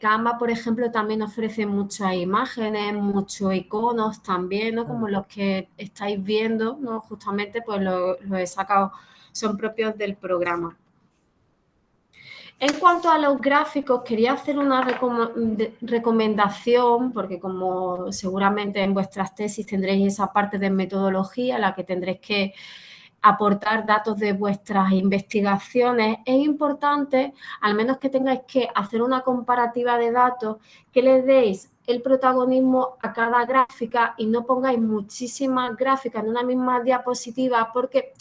Canva, por ejemplo, también ofrece muchas imágenes, muchos iconos también, ¿no? Como los que estáis viendo, ¿no? Justamente pues los he sacado, son propios del programa. En cuanto a los gráficos, quería hacer una recomendación, porque como seguramente en vuestras tesis tendréis esa parte de metodología, en la que tendréis que aportar datos de vuestras investigaciones. Es importante, al menos que tengáis que hacer una comparativa de datos, que le deis el protagonismo a cada gráfica y no pongáis muchísimas gráficas en una misma diapositiva, porque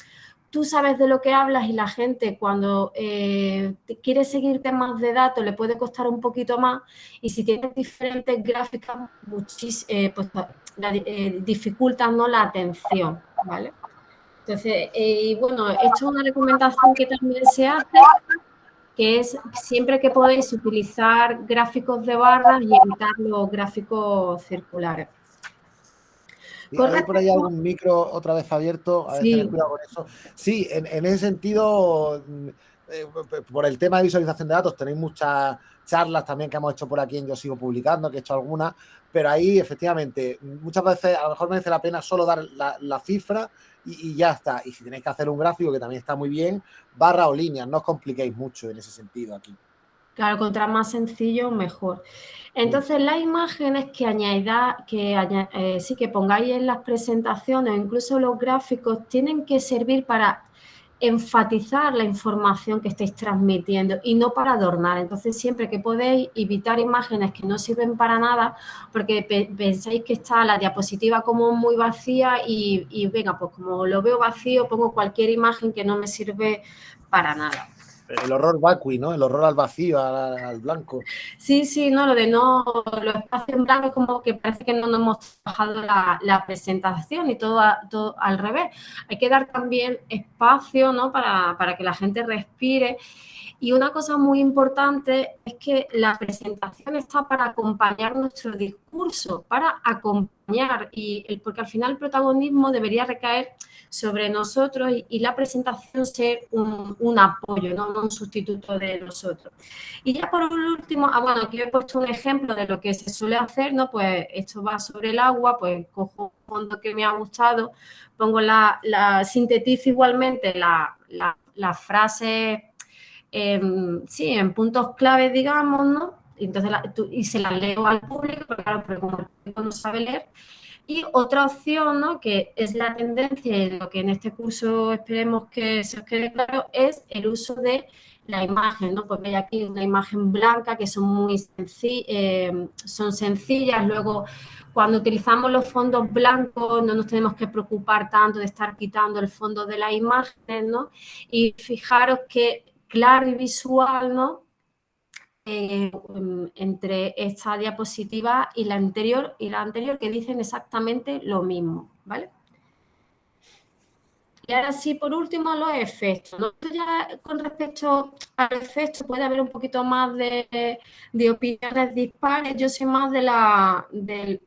tú sabes de lo que hablas y la gente, cuando quiere seguir temas de datos, le puede costar un poquito más, y si tienes diferentes gráficas, pues dificultan, ¿no?, la atención, ¿vale? Entonces, y bueno, esto es una recomendación que también se hace. que es siempre que podéis utilizar gráficos de barras y evitar los gráficos circulares. Y Con hay por ahí respecto, algún micro otra vez abierto, a ver, tener sí, cuidado con eso. Sí, en ese sentido, por el tema de visualización de datos, tenéis muchas charlas también que hemos hecho por aquí en Yo Sigo Publicando, que he hecho algunas, pero ahí efectivamente muchas veces a lo mejor merece la pena solo dar la cifra y ya está. Y si tenéis que hacer un gráfico, que también está muy bien, barra o líneas, no os compliquéis mucho en ese sentido aquí. claro, contra más sencillo, mejor. Entonces, las imágenes que sí que pongáis en las presentaciones, incluso los gráficos, tienen que servir para enfatizar la información que estáis transmitiendo y no para adornar. Entonces, siempre que podéis evitar imágenes que no sirven para nada, porque pensáis que está la diapositiva como muy vacía y venga, pues como lo veo vacío, pongo cualquier imagen que no me sirve para nada. El horror vacui, ¿no? El horror al vacío, al blanco. Sí, sí, no, lo de no, los espacios en blanco es como que parece que no nos hemos trabajado la presentación y todo al revés. Hay que dar también espacio, ¿no? Para que la gente respire. Y una cosa muy importante es que la presentación está para acompañar nuestro discurso, para acompañar, porque al final el protagonismo debería recaer sobre nosotros y la presentación ser un apoyo, ¿no? Un sustituto de nosotros. Y ya por último, bueno, aquí he puesto un ejemplo de lo que se suele hacer, ¿no? Pues esto va sobre el agua, pues cojo un fondo que me ha gustado, pongo sintetizo igualmente la frase, sí, en puntos claves, digamos, ¿no? Y entonces y se las leo al público, pero claro, pero como el público no sabe leer. Y otra opción, ¿no? Que es la tendencia y lo que en este curso esperemos que se os quede claro, es el uso de la imagen, ¿no? Pues veis aquí una imagen blanca que son son sencillas. Luego, cuando utilizamos los fondos blancos, no nos tenemos que preocupar tanto de estar quitando el fondo de la imagen, ¿no? Y fijaros que claro y visual, ¿no? Entre esta diapositiva y la anterior que dicen exactamente lo mismo, ¿vale? Y ahora sí, por último, los efectos, ¿no? Ya con respecto al efecto puede haber un poquito más de opiniones dispares. Yo soy más del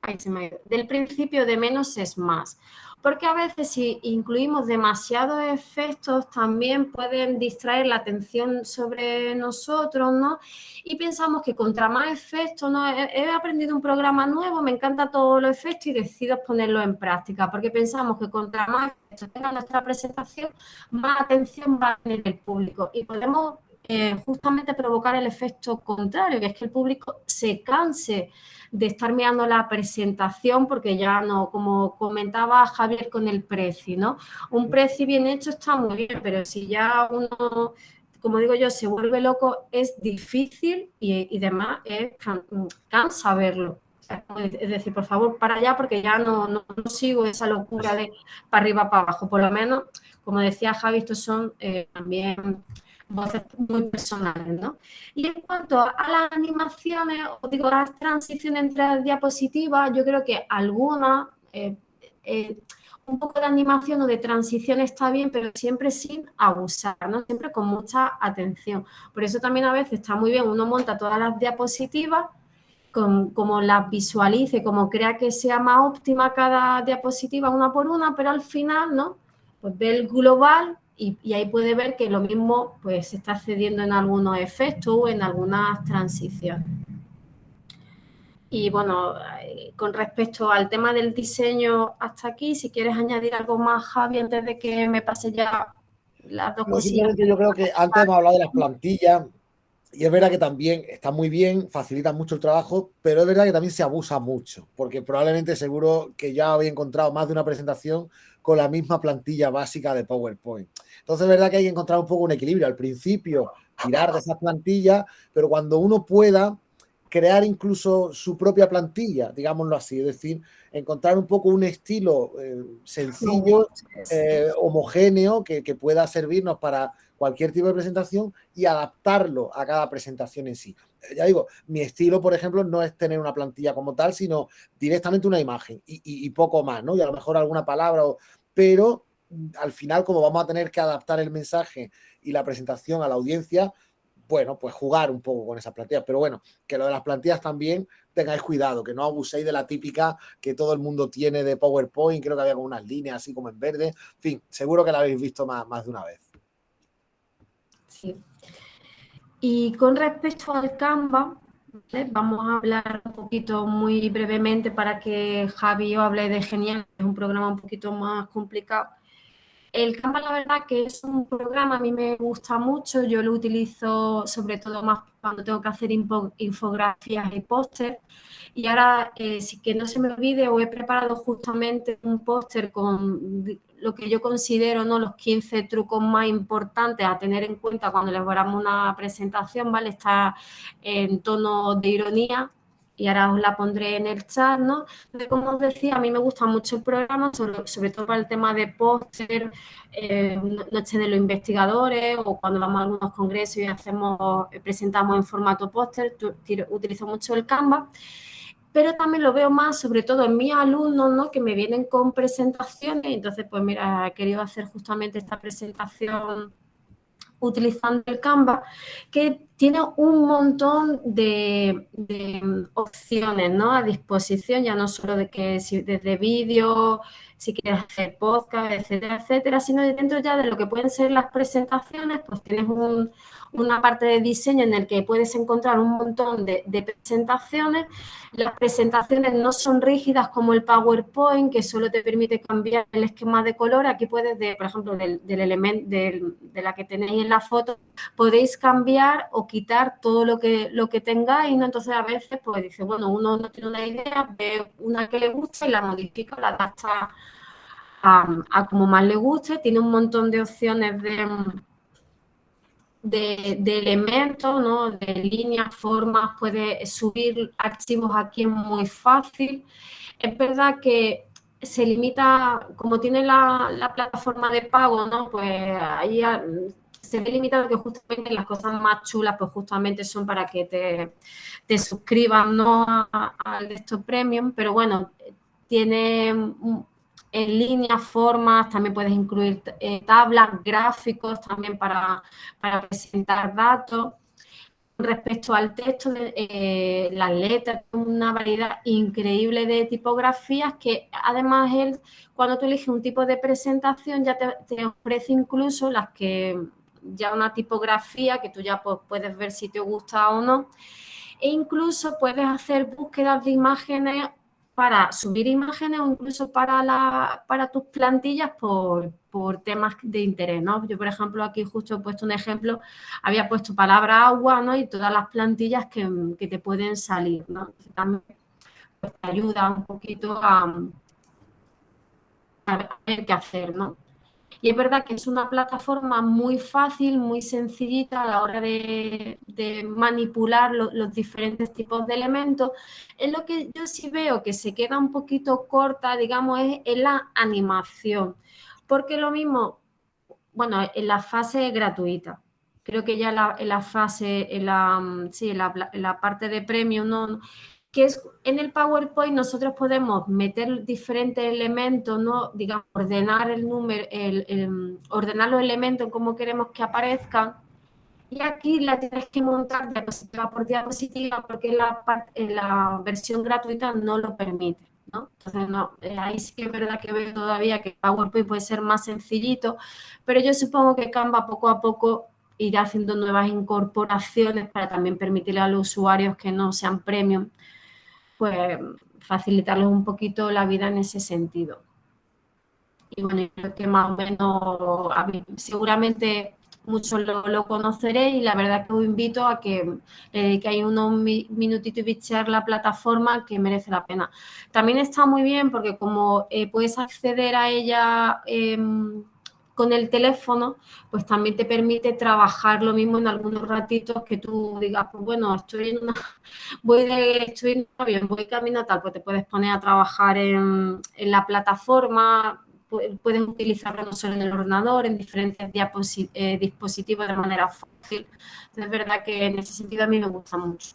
principio de menos es más. Porque a veces si incluimos demasiados efectos también pueden distraer la atención sobre nosotros, ¿no? Y pensamos que contra más efectos, ¿no? He aprendido un programa nuevo, me encanta todos los efectos y decido ponerlo en práctica, porque pensamos que contra más efectos tenga nuestra presentación, más atención va a tener el público y podemos justamente provocar el efecto contrario, que es que el público se canse de estar mirando la presentación porque ya no, como comentaba Javier con el preci, ¿no? Un preci bien hecho está muy bien, pero si ya uno, como digo yo, se vuelve loco, es difícil y demás, cansa verlo. Es decir, por favor, para allá porque ya no sigo esa locura de para arriba, para abajo. Por lo menos, como decía Javi, estos son también voces muy personales, ¿no? Y en cuanto a las animaciones, os digo, las transiciones entre las diapositivas, yo creo que algunas, un poco de animación o de transición está bien, pero siempre sin abusar, ¿no? Siempre con mucha atención. Por eso también a veces está muy bien, uno monta todas las diapositivas, como las visualice, como crea que sea más óptima cada diapositiva una por una, pero al final, ¿no? Pues ve el global y ahí puede ver que lo mismo pues se está cediendo en algunos efectos o en algunas transiciones. Y bueno, con respecto al tema del diseño hasta aquí, si quieres añadir algo más, Javi, antes de que me pase ya las dos No, cosillas. simplemente yo creo que antes hemos hablado de las plantillas y es verdad que también está muy bien, facilita mucho el trabajo, pero es verdad que también se abusa mucho, porque probablemente seguro que ya habéis encontrado más de una presentación con la misma plantilla básica de PowerPoint. Entonces es verdad que hay que encontrar un poco un equilibrio. Al principio tirar de esas plantillas, pero cuando uno pueda crear incluso su propia plantilla, digámoslo así, es decir, encontrar un poco un estilo sencillo, homogéneo, que pueda servirnos para cualquier tipo de presentación y adaptarlo a cada presentación en sí. Ya digo, mi estilo, por ejemplo, no es tener una plantilla como tal, sino directamente una imagen y poco más, ¿no? Y a lo mejor alguna palabra, pero al final, como vamos a tener que adaptar el mensaje y la presentación a la audiencia, bueno, pues jugar un poco con esas plantillas. Pero bueno, que lo de las plantillas también tengáis cuidado, que no abuséis de la típica que todo el mundo tiene de PowerPoint, creo que había como unas líneas así como en verde. En fin, seguro que la habéis visto más de una vez. Sí. Y con respecto al Canva, ¿vale? Vamos a hablar un poquito muy brevemente para que Javi os hable de Genial, es un programa un poquito más complicado. El Canva, la verdad que es un programa, a mí me gusta mucho, yo lo utilizo sobre todo más cuando tengo que hacer infografías y póster. Y ahora, sí que no se me olvide, os he preparado justamente un póster con lo que yo considero, ¿no?, los 15 trucos más importantes a tener en cuenta cuando elaboramos una presentación, ¿vale? Está en tono de ironía y ahora os la pondré en el chat, ¿no? Entonces, como os decía, a mí me gusta mucho el programa, sobre todo para el tema de póster, Noche de los Investigadores o cuando vamos a algunos congresos y presentamos en formato póster, utilizo mucho el Canva. Pero también lo veo más, sobre todo en mis alumnos, ¿no?, que me vienen con presentaciones. Entonces, pues mira, he querido hacer justamente esta presentación utilizando el Canva, que tiene un montón de opciones, ¿no?, a disposición, ya no solo de que desde vídeo, si quieres hacer podcast, etcétera, etcétera, sino dentro ya de lo que pueden ser las presentaciones, pues tienes una parte de diseño en el que puedes encontrar un montón de presentaciones. Las presentaciones no son rígidas como el PowerPoint, que solo te permite cambiar el esquema de color. Aquí puedes, por ejemplo, del elemento de la que tenéis en la foto, podéis cambiar o quitar todo lo que tengáis, ¿no? Entonces, a veces, pues dice, bueno, uno no tiene una idea, ve una que le gusta y la modifica, la adapta a como más le guste. Tiene un montón de opciones de elementos, ¿no?, de líneas, formas, puede subir archivos aquí, es muy fácil. Es verdad que se limita, como tiene la plataforma de pago, ¿no?, pues ahí se ve limitado que justamente las cosas más chulas, pues justamente son para que te suscribas, ¿no?, al desktop premium, pero bueno, tiene en línea, formas, también puedes incluir tablas, gráficos también para presentar datos. Respecto al texto, las letras, una variedad increíble de tipografías que además él, cuando tú eliges un tipo de presentación, ya te ofrece incluso las que ya una tipografía que tú ya pues, puedes ver si te gusta o no. E incluso puedes hacer búsquedas de imágenes para subir imágenes o incluso para tus plantillas por temas de interés, ¿no? Yo, por ejemplo, aquí justo he puesto un ejemplo, había puesto palabra agua, ¿no?, y todas las plantillas que te pueden salir, ¿no? También pues, te ayuda un poquito a ver qué hacer, ¿no? Y es verdad que es una plataforma muy fácil, muy sencillita a la hora de manipular los diferentes tipos de elementos. En lo que yo sí veo que se queda un poquito corta, digamos, es en la animación. Porque lo mismo, bueno, en la fase gratuita. Creo que ya en la fase, sí, en la parte de premium, no, que es en el PowerPoint nosotros podemos meter diferentes elementos, ¿no?, digamos, ordenar el número, ordenar los elementos en cómo queremos que aparezcan. Y aquí la tienes que montar diapositiva por diapositiva porque en la versión gratuita no lo permite, ¿no? Entonces, no, ahí sí que es verdad que veo todavía que PowerPoint puede ser más sencillito, pero yo supongo que Canva poco a poco irá haciendo nuevas incorporaciones para también permitirle a los usuarios que no sean premium, pues facilitarles un poquito la vida en ese sentido. Y bueno, yo creo que más o menos, seguramente muchos lo conoceréis y la verdad que os invito a que le dediquéis unos minutitos y bichear la plataforma, que merece la pena. También está muy bien porque como puedes acceder a ella con el teléfono, pues también te permite trabajar lo mismo en algunos ratitos que tú digas, pues bueno, estoy en un avión, voy camino tal, pues te puedes poner a trabajar en la plataforma. Puedes utilizarlo no solo en el ordenador, en diferentes dispositivos de manera fácil. Entonces, es verdad que en ese sentido a mí me gusta mucho.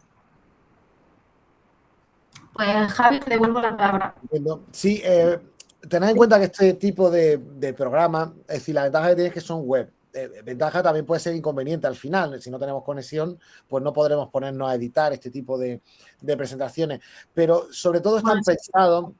Pues, Javi, te devuelvo la palabra. Sí, tened en cuenta que este tipo de programas, es decir, la ventaja que tiene es que son web. ventaja también puede ser inconveniente al final. Si no tenemos conexión, pues no podremos ponernos a editar este tipo de presentaciones. Pero sobre todo Bueno, están pensados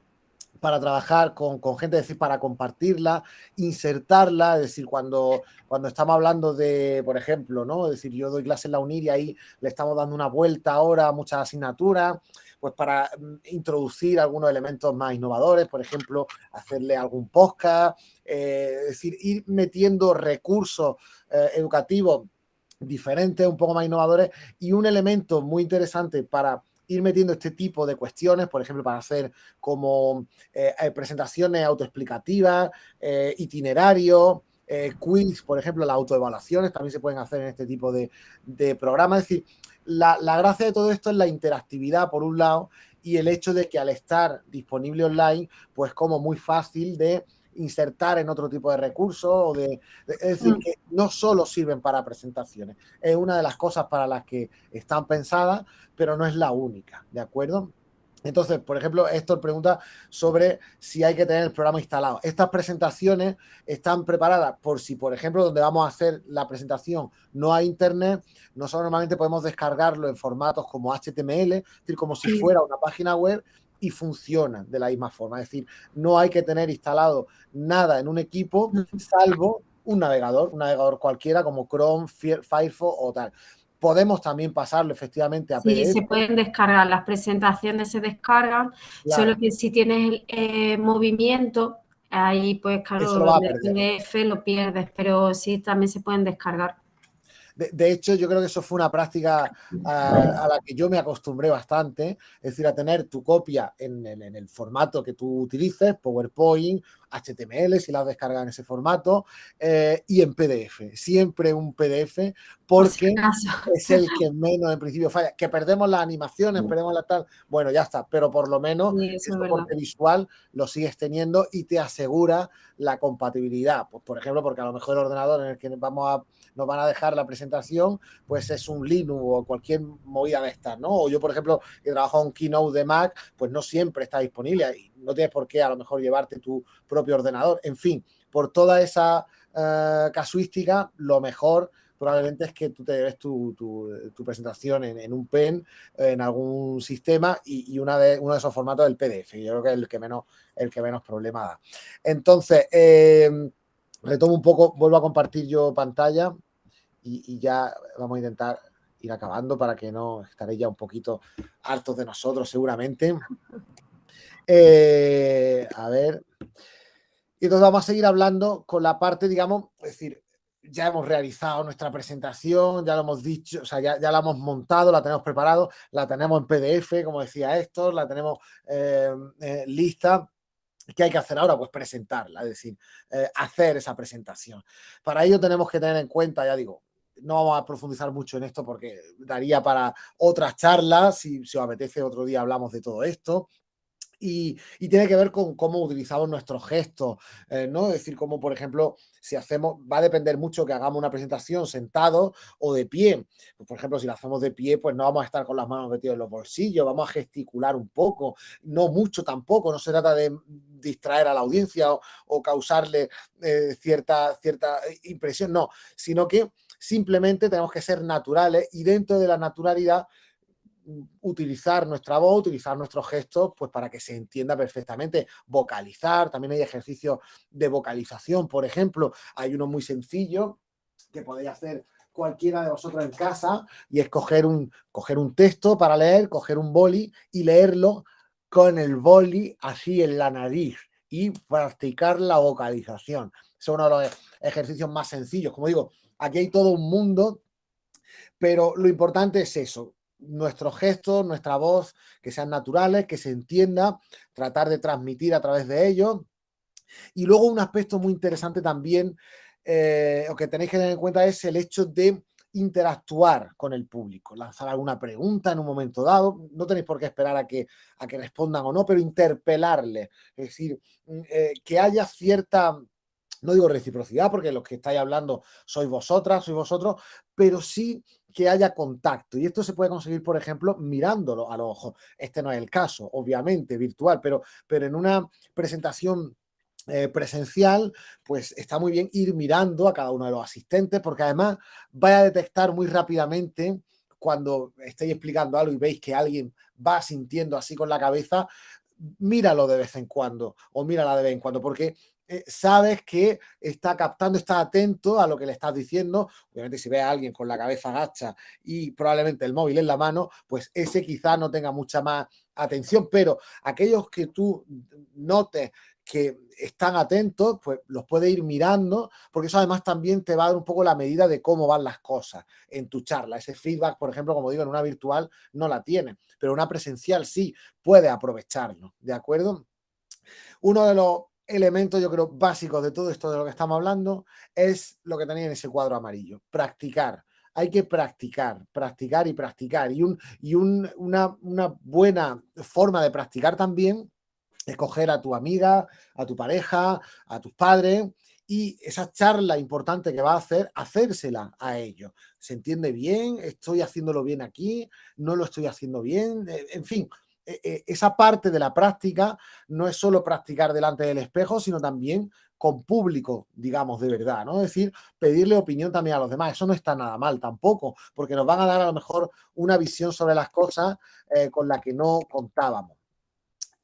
para trabajar con gente, es decir, para compartirla, insertarla, es decir, cuando estamos hablando de, por ejemplo, ¿no? Es decir, yo doy clases en la UNIR y ahí le estamos dando una vuelta ahora a muchas asignaturas, pues para introducir algunos elementos más innovadores, por ejemplo, hacerle algún podcast, es decir, ir metiendo recursos educativos diferentes, un poco más innovadores, y un elemento muy interesante para ir metiendo este tipo de cuestiones, por ejemplo, para hacer como presentaciones autoexplicativas, itinerarios, quiz, por ejemplo, las autoevaluaciones también se pueden hacer en este tipo de programas. Es decir, la gracia de todo esto es la interactividad, por un lado, y el hecho de que al estar disponible online, pues como muy fácil de insertar en otro tipo de recursos, es decir, que no solo sirven para presentaciones, es una de las cosas para las que están pensadas, pero no es la única, ¿de acuerdo? Entonces, por ejemplo, Héctor pregunta sobre si hay que tener el programa instalado. Estas presentaciones están preparadas por si, por ejemplo, donde vamos a hacer la presentación no hay internet, nosotros normalmente podemos descargarlo en formatos como HTML, es decir, como si fuera una página web, y funcionan de la misma forma. Es decir, no hay que tener instalado nada en un equipo, salvo un navegador cualquiera como Chrome, Firefox o tal. Podemos también pasarlo efectivamente a Sí, PDF. se pueden descargar, las presentaciones se descargan, Claro, solo que si tienes movimiento, ahí pues eso claro, lo va a en el perder. PDF lo pierdes, pero sí también se pueden descargar. De hecho, yo creo que eso fue una práctica a la que yo me acostumbré bastante, es decir, a tener tu copia en el formato que tú utilices, PowerPoint, HTML, si la has descargado en ese formato, y en PDF, siempre un PDF, Por si porque acaso. es el que menos en principio falla. Que perdemos las animaciones, perdemos la tal, bueno, ya está, pero por lo menos Sí, el eso es verdad. soporte visual lo sigues teniendo y te asegura la compatibilidad. Pues, por ejemplo, porque a lo mejor el ordenador en el que nos van a dejar la presentación, pues es un Linux o cualquier movida de estas, ¿no? O yo, por ejemplo, que trabajo en Keynote de Mac, pues no siempre está disponible y no tienes por qué a lo mejor llevarte tu propio ordenador. En fin, por toda esa casuística, lo mejor probablemente es que tú te lleves tu presentación en un pen, en algún sistema y uno de esos formatos del PDF. Yo creo que es el que menos problema da. Entonces, retomo un poco, vuelvo a compartir yo pantalla y ya vamos a intentar ir acabando para que no estaréis ya un poquito hartos de nosotros seguramente. A ver. Y entonces vamos a seguir hablando con la parte, digamos, es decir, ya hemos realizado nuestra presentación, ya lo hemos dicho, o sea, ya la hemos montado, la tenemos preparado, la tenemos en PDF, como decía Héctor, la tenemos lista. ¿Qué hay que hacer ahora? Pues presentarla, es decir, hacer esa presentación. Para ello tenemos que tener en cuenta, ya digo, no vamos a profundizar mucho en esto porque daría para otras charlas, si os apetece otro día hablamos de todo esto. Y tiene que ver con cómo utilizamos nuestros gestos, ¿no? Es decir, como por ejemplo, si hacemos, va a depender mucho que hagamos una presentación sentado o de pie. Pues, por ejemplo, si la hacemos de pie, pues no vamos a estar con las manos metidas en los bolsillos, vamos a gesticular un poco, no mucho tampoco, no se trata de distraer a la audiencia o causarle cierta impresión, no, sino que simplemente tenemos que ser naturales y dentro de la naturalidad utilizar nuestra voz, utilizar nuestros gestos, pues para que se entienda perfectamente, vocalizar, también hay ejercicios de vocalización, por ejemplo, hay uno muy sencillo que podéis hacer cualquiera de vosotros en casa y es coger un texto para leer, coger un boli y leerlo con el boli así en la nariz y practicar la vocalización. Es uno de los ejercicios más sencillos. Como digo, aquí hay todo un mundo, pero lo importante es eso, nuestros gestos, nuestra voz, que sean naturales, que se entienda, tratar de transmitir a través de ellos. Y luego un aspecto muy interesante también, o que tenéis que tener en cuenta, es el hecho de interactuar con el público, lanzar alguna pregunta en un momento dado, no tenéis por qué esperar a que respondan o no, pero interpelarles, es decir, que haya cierta, no digo reciprocidad, porque los que estáis hablando sois vosotras, sois vosotros, pero sí que haya contacto. Y esto se puede conseguir, por ejemplo, mirándolo a los ojos. Este no es el caso, obviamente, virtual, pero en una presentación presencial, pues está muy bien ir mirando a cada uno de los asistentes, porque además vais a detectar muy rápidamente cuando estéis explicando algo y veis que alguien va sintiendo así con la cabeza, míralo de vez en cuando o mírala de vez en cuando, porque sabes que está captando, está atento a lo que le estás diciendo. Obviamente, si ves a alguien con la cabeza agacha y probablemente el móvil en la mano, pues ese quizá no tenga mucha más atención, pero aquellos que tú notes que están atentos, pues los puedes ir mirando, porque eso además también te va a dar un poco la medida de cómo van las cosas en tu charla. Ese feedback, por ejemplo, como digo, en una virtual no la tiene, pero en una presencial sí, puedes aprovecharlo, ¿de acuerdo? Uno de los elementos, yo creo, básicos de todo esto de lo que estamos hablando es lo que tenía en ese cuadro amarillo, practicar. Hay que practicar, practicar y practicar. Una buena forma de practicar también escoger a tu amiga, a tu pareja, a tus padres y esa charla importante que va a hacer, hacérsela a ellos. ¿Se entiende bien? ¿Estoy haciéndolo bien aquí? ¿No lo estoy haciendo bien? En fin, esa parte de la práctica no es solo practicar delante del espejo, sino también con público, digamos, de verdad, ¿no? Es decir, pedirle opinión también a los demás. Eso no está nada mal tampoco, porque nos van a dar a lo mejor una visión sobre las cosas con la que no contábamos.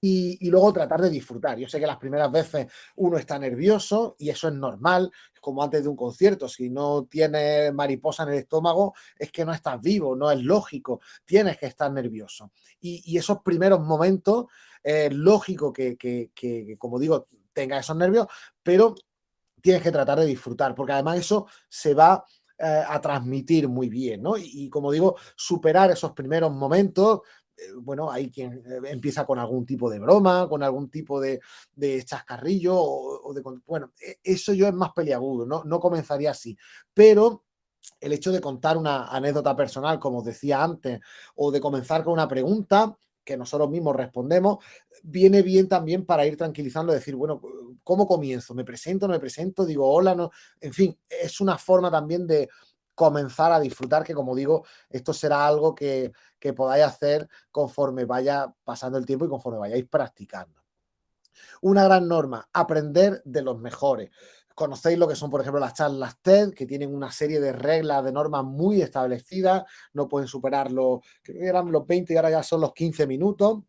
Y luego tratar de disfrutar. Yo sé que las primeras veces uno está nervioso y eso es normal, es como antes de un concierto. Si no tienes mariposa en el estómago, es que no estás vivo, no es lógico, tienes que estar nervioso. Y esos primeros momentos, es lógico que, como digo, tengas esos nervios, pero tienes que tratar de disfrutar, porque además eso se va a transmitir muy bien, ¿no? Y como digo, superar esos primeros momentos, bueno, hay quien empieza con algún tipo de broma, con algún tipo de chascarrillo, bueno, eso yo es más peliagudo, ¿no? No comenzaría así, pero el hecho de contar una anécdota personal, como os decía antes, o de comenzar con una pregunta que nosotros mismos respondemos, viene bien también para ir tranquilizando, decir, bueno, ¿cómo comienzo? ¿Me presento? ¿No me presento? ¿Digo hola? ¿No? En fin, es una forma también de comenzar a disfrutar, que como digo, esto será algo que podáis hacer conforme vaya pasando el tiempo y conforme vayáis practicando. Una gran norma, aprender de los mejores. Conocéis lo que son, por ejemplo, las charlas TED, que tienen una serie de reglas, de normas muy establecidas, no pueden superar creo que eran los 20 y ahora ya son los 15 minutos.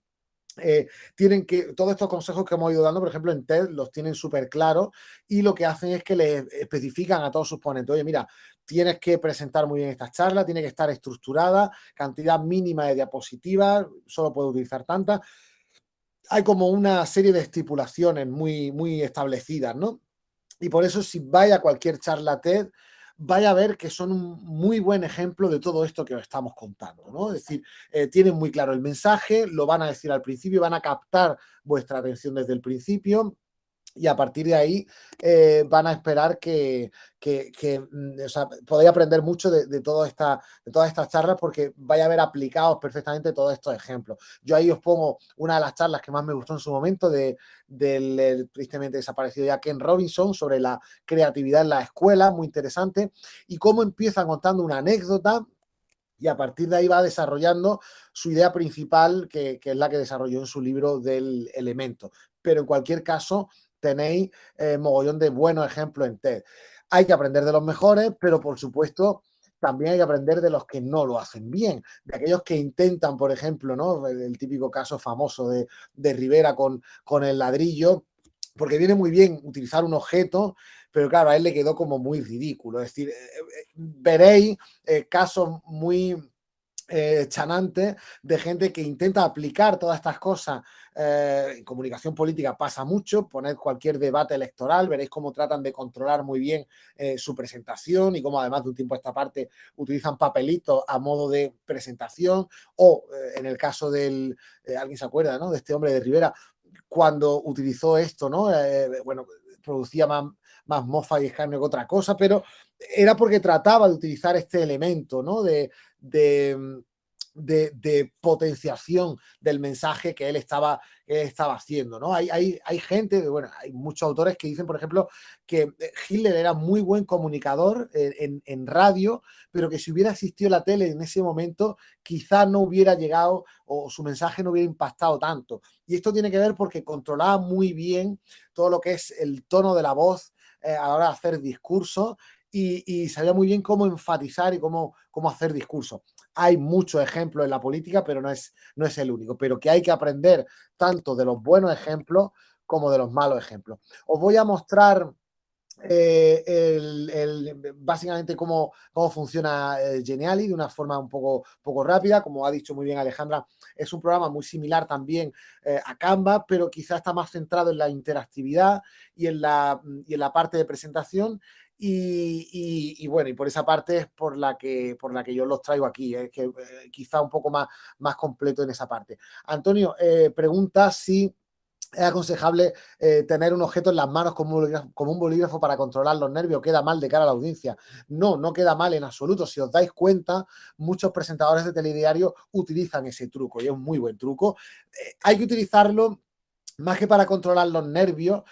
Tienen que, todos estos consejos que hemos ido dando, por ejemplo, en TED, los tienen súper claros y lo que hacen es que les especifican a todos sus ponentes, oye, mira, tienes que presentar muy bien esta charla, tiene que estar estructurada, cantidad mínima de diapositivas, solo puedes utilizar tantas. Hay como una serie de estipulaciones muy, muy establecidas, ¿no? Y por eso, si vaya a cualquier charla TED, vaya a ver que son un muy buen ejemplo de todo esto que os estamos contando, ¿no? Es decir, tienen muy claro el mensaje, lo van a decir al principio, van a captar vuestra atención desde el principio y a partir de ahí van a esperar o sea, podáis aprender mucho de todas estas charlas porque vais a ver aplicados perfectamente todos estos ejemplos. Yo ahí os pongo una de las charlas que más me gustó en su momento del tristemente desaparecido ya Ken Robinson sobre la creatividad en la escuela, muy interesante, y cómo empieza contando una anécdota y a partir de ahí va desarrollando su idea principal, que es la que desarrolló en su libro del Elemento. Pero en cualquier caso, tenéis mogollón de buenos ejemplos en TED. Hay que aprender de los mejores, pero por supuesto también hay que aprender de los que no lo hacen bien, de aquellos que intentan, por ejemplo, ¿no? El típico caso famoso de Rivera con el ladrillo, porque viene muy bien utilizar un objeto, pero claro, a él le quedó como muy ridículo. Es decir, veréis casos muy chanantes de gente que intenta aplicar todas estas cosas. En comunicación política pasa mucho, poned cualquier debate electoral, veréis cómo tratan de controlar muy bien su presentación y cómo además de un tiempo a esta parte utilizan papelitos a modo de presentación o en el caso alguien se acuerda, ¿no? De este hombre de Rivera, cuando utilizó esto, ¿no? Bueno, producía más mofa y escarnio que otra cosa, pero era porque trataba de utilizar este elemento, ¿no? de potenciación del mensaje que él estaba haciendo, ¿no? Hay gente, bueno, hay muchos autores que dicen, por ejemplo, que Hitler era muy buen comunicador en radio, pero que si hubiera existido la tele en ese momento, quizás no hubiera llegado o su mensaje no hubiera impactado tanto. Y esto tiene que ver porque controlaba muy bien todo lo que es el tono de la voz a la hora de hacer discursos y sabía muy bien cómo enfatizar y cómo hacer discursos. Hay muchos ejemplos en la política, pero no es el único. Pero que hay que aprender tanto de los buenos ejemplos como de los malos ejemplos. Os voy a mostrar básicamente cómo funciona Geniali de una forma un poco rápida. Como ha dicho muy bien Alejandra, es un programa muy similar también a Canva, pero quizás está más centrado en la interactividad y en la parte de presentación. Y bueno, y por esa parte es por la que yo los traigo aquí, que quizá un poco más completo en esa parte. Antonio pregunta si es aconsejable tener un objeto en las manos como un bolígrafo para controlar los nervios. ¿Queda mal de cara a la audiencia? No queda mal en absoluto. Si os dais cuenta, muchos presentadores de telediario utilizan ese truco y es un muy buen truco. Hay que utilizarlo más que para controlar los nervios,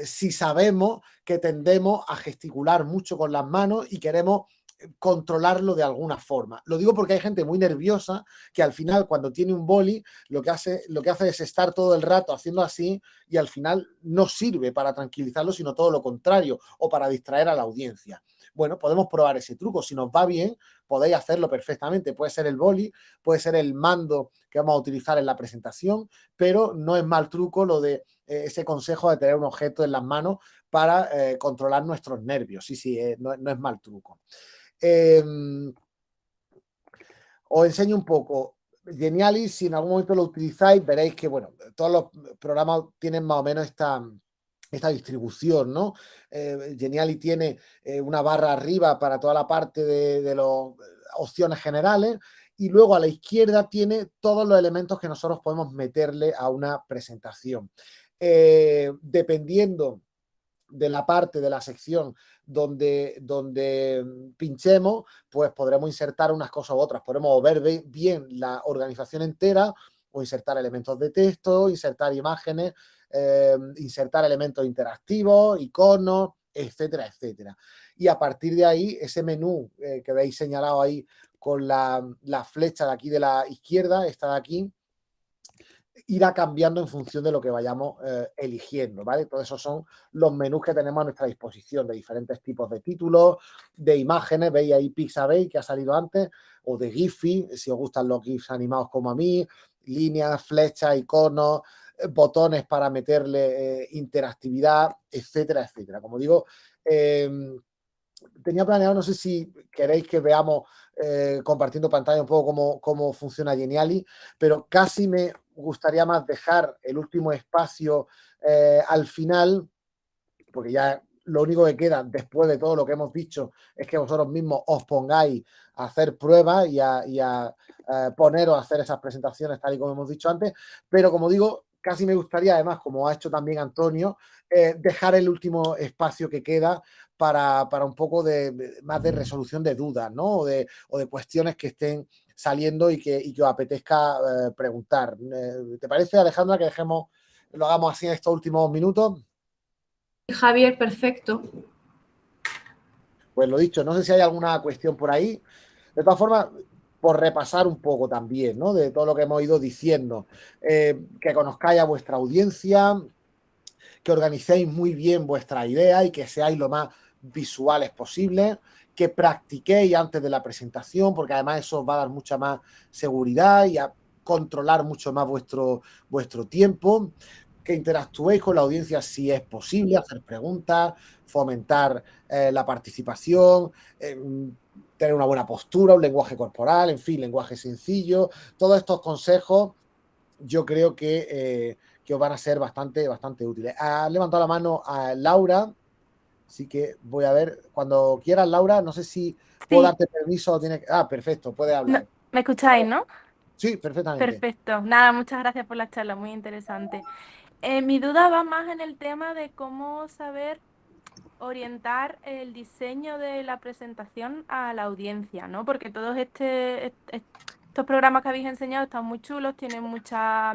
si sabemos que tendemos a gesticular mucho con las manos y queremos controlarlo de alguna forma. Lo digo porque hay gente muy nerviosa que al final cuando tiene un boli lo que hace es estar todo el rato haciendo así y al final no sirve para tranquilizarlo, sino todo lo contrario o para distraer a la audiencia. Bueno, podemos probar ese truco. Si nos va bien, podéis hacerlo perfectamente. Puede ser el boli, puede ser el mando que vamos a utilizar en la presentación, pero no es mal truco lo de ese consejo de tener un objeto en las manos para controlar nuestros nervios. Sí, no es mal truco. Os enseño un poco. Geniali, si en algún momento lo utilizáis, veréis que, bueno, todos los programas tienen más o menos esta distribución, ¿no? Geniali tiene una barra arriba para toda la parte de las opciones generales y luego a la izquierda tiene todos los elementos que nosotros podemos meterle a una presentación. Dependiendo de la parte de la sección donde pinchemos, pues podremos insertar unas cosas u otras. Podremos ver bien la organización entera o insertar elementos de texto, insertar imágenes, insertar elementos interactivos, iconos, etcétera, etcétera. Y a partir de ahí, ese menú que veis señalado ahí con la flecha de aquí de la izquierda, esta de aquí, irá cambiando en función de lo que vayamos eligiendo, ¿vale? Todos esos son los menús que tenemos a nuestra disposición de diferentes tipos de títulos, de imágenes, veis ahí Pixabay que ha salido antes, o de Giphy, si os gustan los GIFs animados como a mí, líneas, flechas, iconos, botones para meterle interactividad, etcétera, etcétera. Como digo, tenía planeado, no sé si queréis que veamos compartiendo pantalla un poco cómo funciona Geniali, pero casi me gustaría más dejar el último espacio al final, porque ya lo único que queda después de todo lo que hemos dicho es que vosotros mismos os pongáis a hacer pruebas y a poneros a hacer esas presentaciones tal y como hemos dicho antes, pero como digo, casi me gustaría además, como ha hecho también Antonio, dejar el último espacio que queda para un poco más de resolución de dudas, ¿no? O de cuestiones que estén saliendo y que os apetezca preguntar. ¿Te parece, Alejandra, que lo hagamos así en estos últimos minutos? Javier, perfecto. Pues lo dicho, no sé si hay alguna cuestión por ahí. De todas formas, por repasar un poco también, ¿no? De todo lo que hemos ido diciendo, que conozcáis a vuestra audiencia, que organicéis muy bien vuestra idea y que seáis lo más visuales posible, que practiquéis antes de la presentación, porque además eso os va a dar mucha más seguridad y a controlar mucho más vuestro tiempo, que interactuéis con la audiencia si es posible, hacer preguntas, fomentar la participación, tener una buena postura, un lenguaje corporal, en fin, lenguaje sencillo. Todos estos consejos yo creo que os van a ser bastante útiles. Ha levantado la mano a Laura, así que voy a ver, cuando quieras, Laura, no sé si puedo Sí, darte permiso o tiene que... Ah, perfecto, puede hablar. ¿me escucháis, no? Sí, perfectamente. Perfecto. Nada, muchas gracias por la charla, muy interesante. Mi duda va más en el tema de cómo saber orientar el diseño de la presentación a la audiencia, ¿no? Porque todos estos programas que habéis enseñado están muy chulos, tienen mucha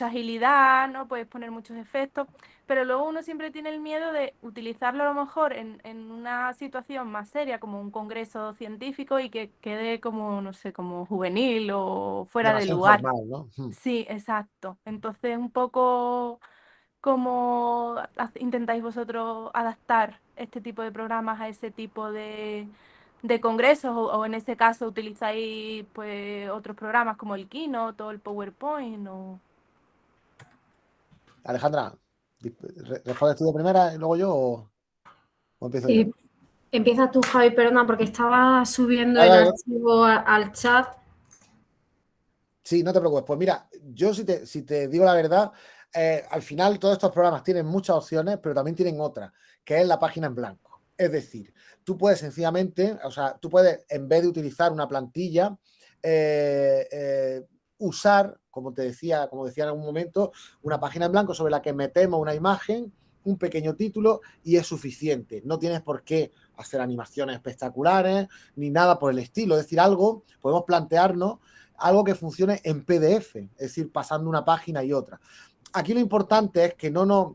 agilidad, ¿no? Puedes poner muchos efectos, pero luego uno siempre tiene el miedo de utilizarlo a lo mejor en una situación más seria, como un congreso científico, y que quede como, no sé, como juvenil o fuera de Demasiado lugar. informal, ¿no? Sí, exacto. Entonces, un poco cómo intentáis vosotros adaptar este tipo de programas a ese tipo de congresos, o en ese caso utilizáis pues otros programas como el Keynote o el PowerPoint o... Alejandra, ¿respondes tú de primera y luego yo o empiezo yo? Empieza tú, Javi, perdona, porque estaba subiendo Vale, el vale. archivo al chat. Sí, no te preocupes. Pues mira, yo si te digo la verdad, al final todos estos programas tienen muchas opciones, pero también tienen otra, que es la página en blanco. Es decir, tú puedes sencillamente, o sea, tú puedes, en vez de utilizar una plantilla, usar, como decía en algún momento, una página en blanco sobre la que metemos una imagen, un pequeño título y es suficiente. No tienes por qué hacer animaciones espectaculares ni nada por el estilo. Es decir, podemos plantearnos algo que funcione en PDF, es decir, pasando una página y otra. Aquí lo importante es que no nos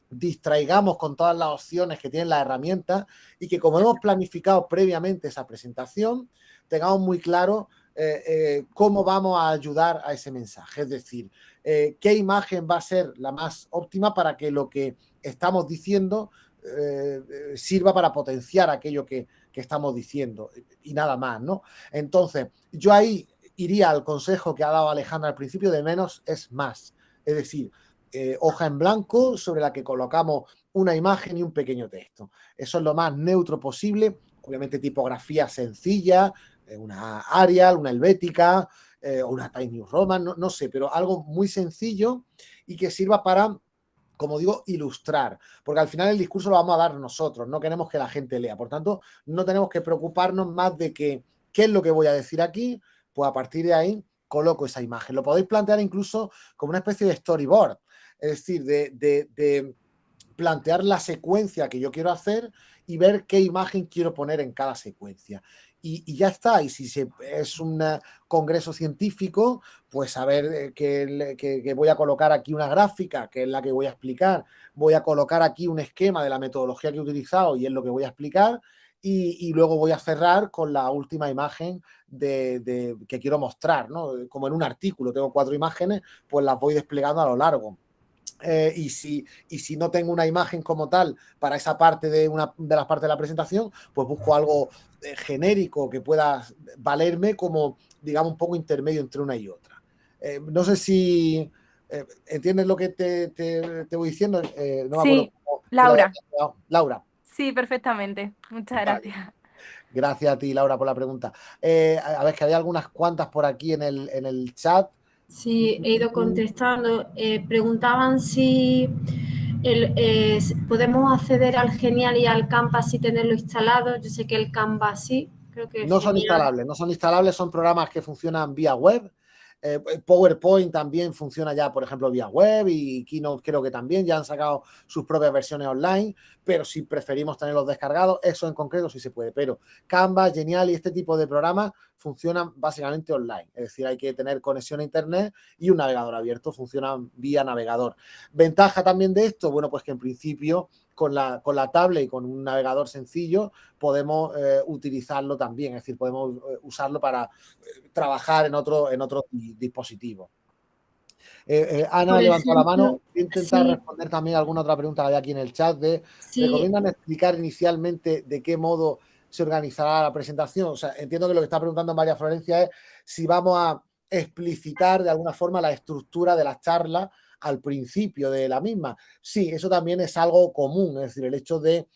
distraigamos con todas las opciones que tienen las herramientas y que, como hemos planificado previamente esa presentación, tengamos muy claro cómo vamos a ayudar a ese mensaje. Es decir, qué imagen va a ser la más óptima para que lo que estamos diciendo sirva para potenciar aquello que estamos diciendo y nada más, ¿no? Entonces, yo ahí iría al consejo que ha dado Alejandra al principio de menos es más. Es decir, hoja en blanco sobre la que colocamos una imagen y un pequeño texto. Eso es lo más neutro posible. Obviamente tipografía sencilla, una Arial, una Helvética o una Times New Roman, no sé, pero algo muy sencillo y que sirva para, como digo, ilustrar, porque al final el discurso lo vamos a dar nosotros, no queremos que la gente lea, por tanto, no tenemos que preocuparnos más de qué es lo que voy a decir aquí, pues a partir de ahí coloco esa imagen. Lo podéis plantear incluso como una especie de storyboard, es decir, de plantear la secuencia que yo quiero hacer y ver qué imagen quiero poner en cada secuencia. Y ya está. Y si es un congreso científico, pues saber que voy a colocar aquí una gráfica, que es la que voy a explicar. Voy a colocar aquí un esquema de la metodología que he utilizado y es lo que voy a explicar. Y luego voy a cerrar con la última imagen que quiero mostrar, ¿no? Como en un artículo, tengo 4 imágenes, pues las voy desplegando a lo largo. Y si no tengo una imagen como tal para esa parte de las partes de la presentación, pues busco algo genérico que pueda valerme como, digamos, un poco intermedio entre una y otra. No sé si entiendes lo que te voy diciendo. No me acuerdo Sí, que lo había Laura. planteado. Laura. Sí, perfectamente. Muchas Vale. gracias. Gracias a ti, Laura, por la pregunta. A ver, que había algunas cuantas por aquí en el chat. Sí, he ido contestando. Preguntaban si podemos acceder al Genial y al Canvas y tenerlo instalado. Yo sé que el Canvas sí, creo que No son Genial. instalables, son programas que funcionan vía web. PowerPoint también funciona ya, por ejemplo, vía web y Keynote creo que también ya han sacado sus propias versiones online, pero si preferimos tenerlos descargados, eso en concreto sí se puede. Pero Canva, Genial y este tipo de programas funcionan básicamente online, es decir, hay que tener conexión a internet y un navegador abierto, funcionan vía navegador. Ventaja también de esto, bueno, pues que en principio con la tablet y con un navegador sencillo podemos utilizarlo también, es decir, podemos usarlo para trabajar en otro dispositivo. Ana Por levantó la mano. ejemplo, Voy a intentar sí, responder también alguna otra pregunta que hay aquí en el chat. sí, ¿Recomiendan explicar inicialmente de qué modo se organizará la presentación? O sea, entiendo que lo que está preguntando María Florencia es si vamos a explicitar de alguna forma la estructura de la charla al principio de la misma. Sí, eso también es algo común, es decir, el hecho de,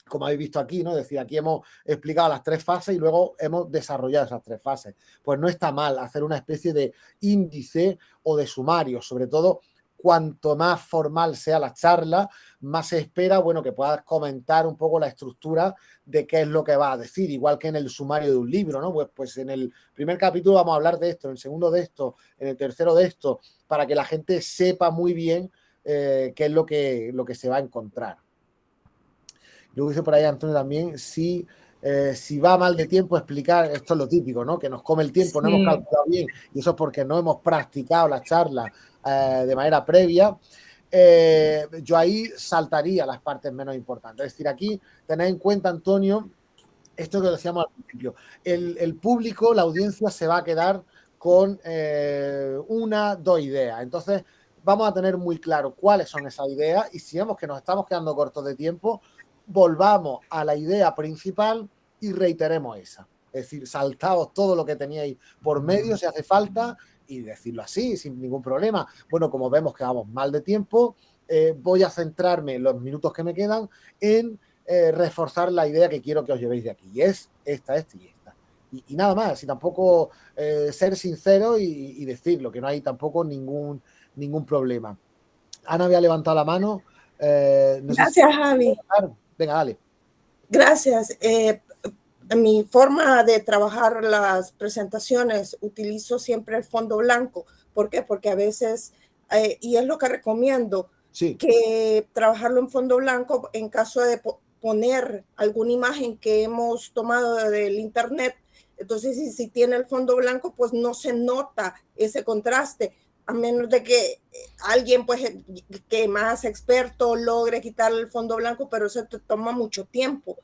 como habéis visto aquí, ¿no? Es decir, aquí hemos explicado las 3 fases y luego hemos desarrollado esas 3 fases. Pues no está mal hacer una especie de índice o de sumario, sobre todo cuanto más formal sea la charla, más se espera, bueno, que puedas comentar un poco la estructura de qué es lo que va a decir, igual que en el sumario de un libro, ¿no? Pues en el primer capítulo vamos a hablar de esto, en el segundo de esto, en el tercero de esto, para que la gente sepa muy bien qué es lo que se va a encontrar. Luego dice por ahí Antonio también si si va mal de tiempo, explicar, esto es lo típico, ¿no? Que nos come el tiempo, no hemos Sí. calculado bien, y eso es porque no hemos practicado la charla de manera previa. Yo ahí saltaría las partes menos importantes. Es decir, aquí tened en cuenta, Antonio, esto que decíamos al principio, el público, la audiencia se va a quedar con una, dos ideas. Entonces, vamos a tener muy claro cuáles son esas ideas y si vemos que nos estamos quedando cortos de tiempo, volvamos a la idea principal y reiteremos esa. Es decir, saltaos todo lo que teníais por medio si hace falta y decirlo así, sin ningún problema. Bueno, como vemos que vamos mal de tiempo, voy a centrarme en los minutos que me quedan en reforzar la idea que quiero que os llevéis de aquí. Y es esta, esta y esta. Y nada más, y tampoco ser sincero y decirlo, que no hay tampoco ningún problema. Ana había levantado la mano. No Gracias, sé si... Javi. Venga, dale. Gracias. Mi forma de trabajar las presentaciones, utilizo siempre el fondo blanco. ¿Por qué? Porque a veces, y es lo que recomiendo, sí, que trabajarlo en fondo blanco en caso de poner alguna imagen que hemos tomado del internet. Entonces, si tiene el fondo blanco, pues no se nota ese contraste, a menos de que alguien, pues, que más experto logre quitar el fondo blanco, pero eso te toma mucho tiempo.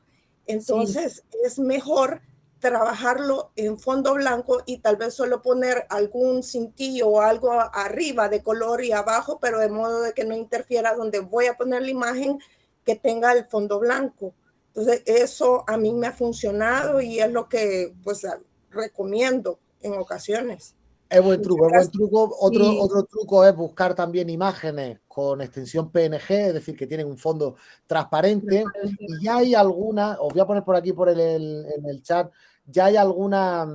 Entonces, sí, es mejor trabajarlo en fondo blanco y tal vez solo poner algún cintillo o algo arriba de color y abajo, pero de modo de que no interfiera donde voy a poner la imagen, que tenga el fondo blanco. Entonces, eso a mí me ha funcionado y es lo que, pues, recomiendo en ocasiones. Es buen truco, es buen truco. Sí. Otro truco es buscar también imágenes con extensión PNG, es decir, que tienen un fondo transparente. Y ya hay algunas, os voy a poner por aquí en el chat, ya hay algunas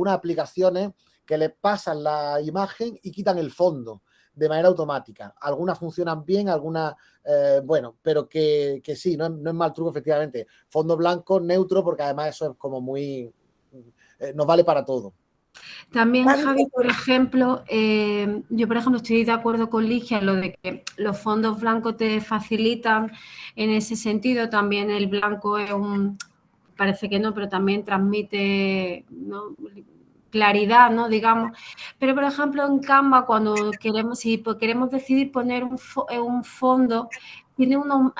aplicaciones que le pasan la imagen y quitan el fondo de manera automática. Algunas funcionan bien, algunas, bueno, pero que sí, no es mal truco, efectivamente. Fondo blanco, neutro, porque además eso es como muy... nos vale para todo. También, Javi, por ejemplo, yo, por ejemplo, estoy de acuerdo con Ligia en lo de que los fondos blancos te facilitan en ese sentido. También el blanco es parece que no, pero también transmite, ¿no?, claridad, ¿no?, digamos. Pero, por ejemplo, en Canva, si queremos decidir poner un fondo, tiene una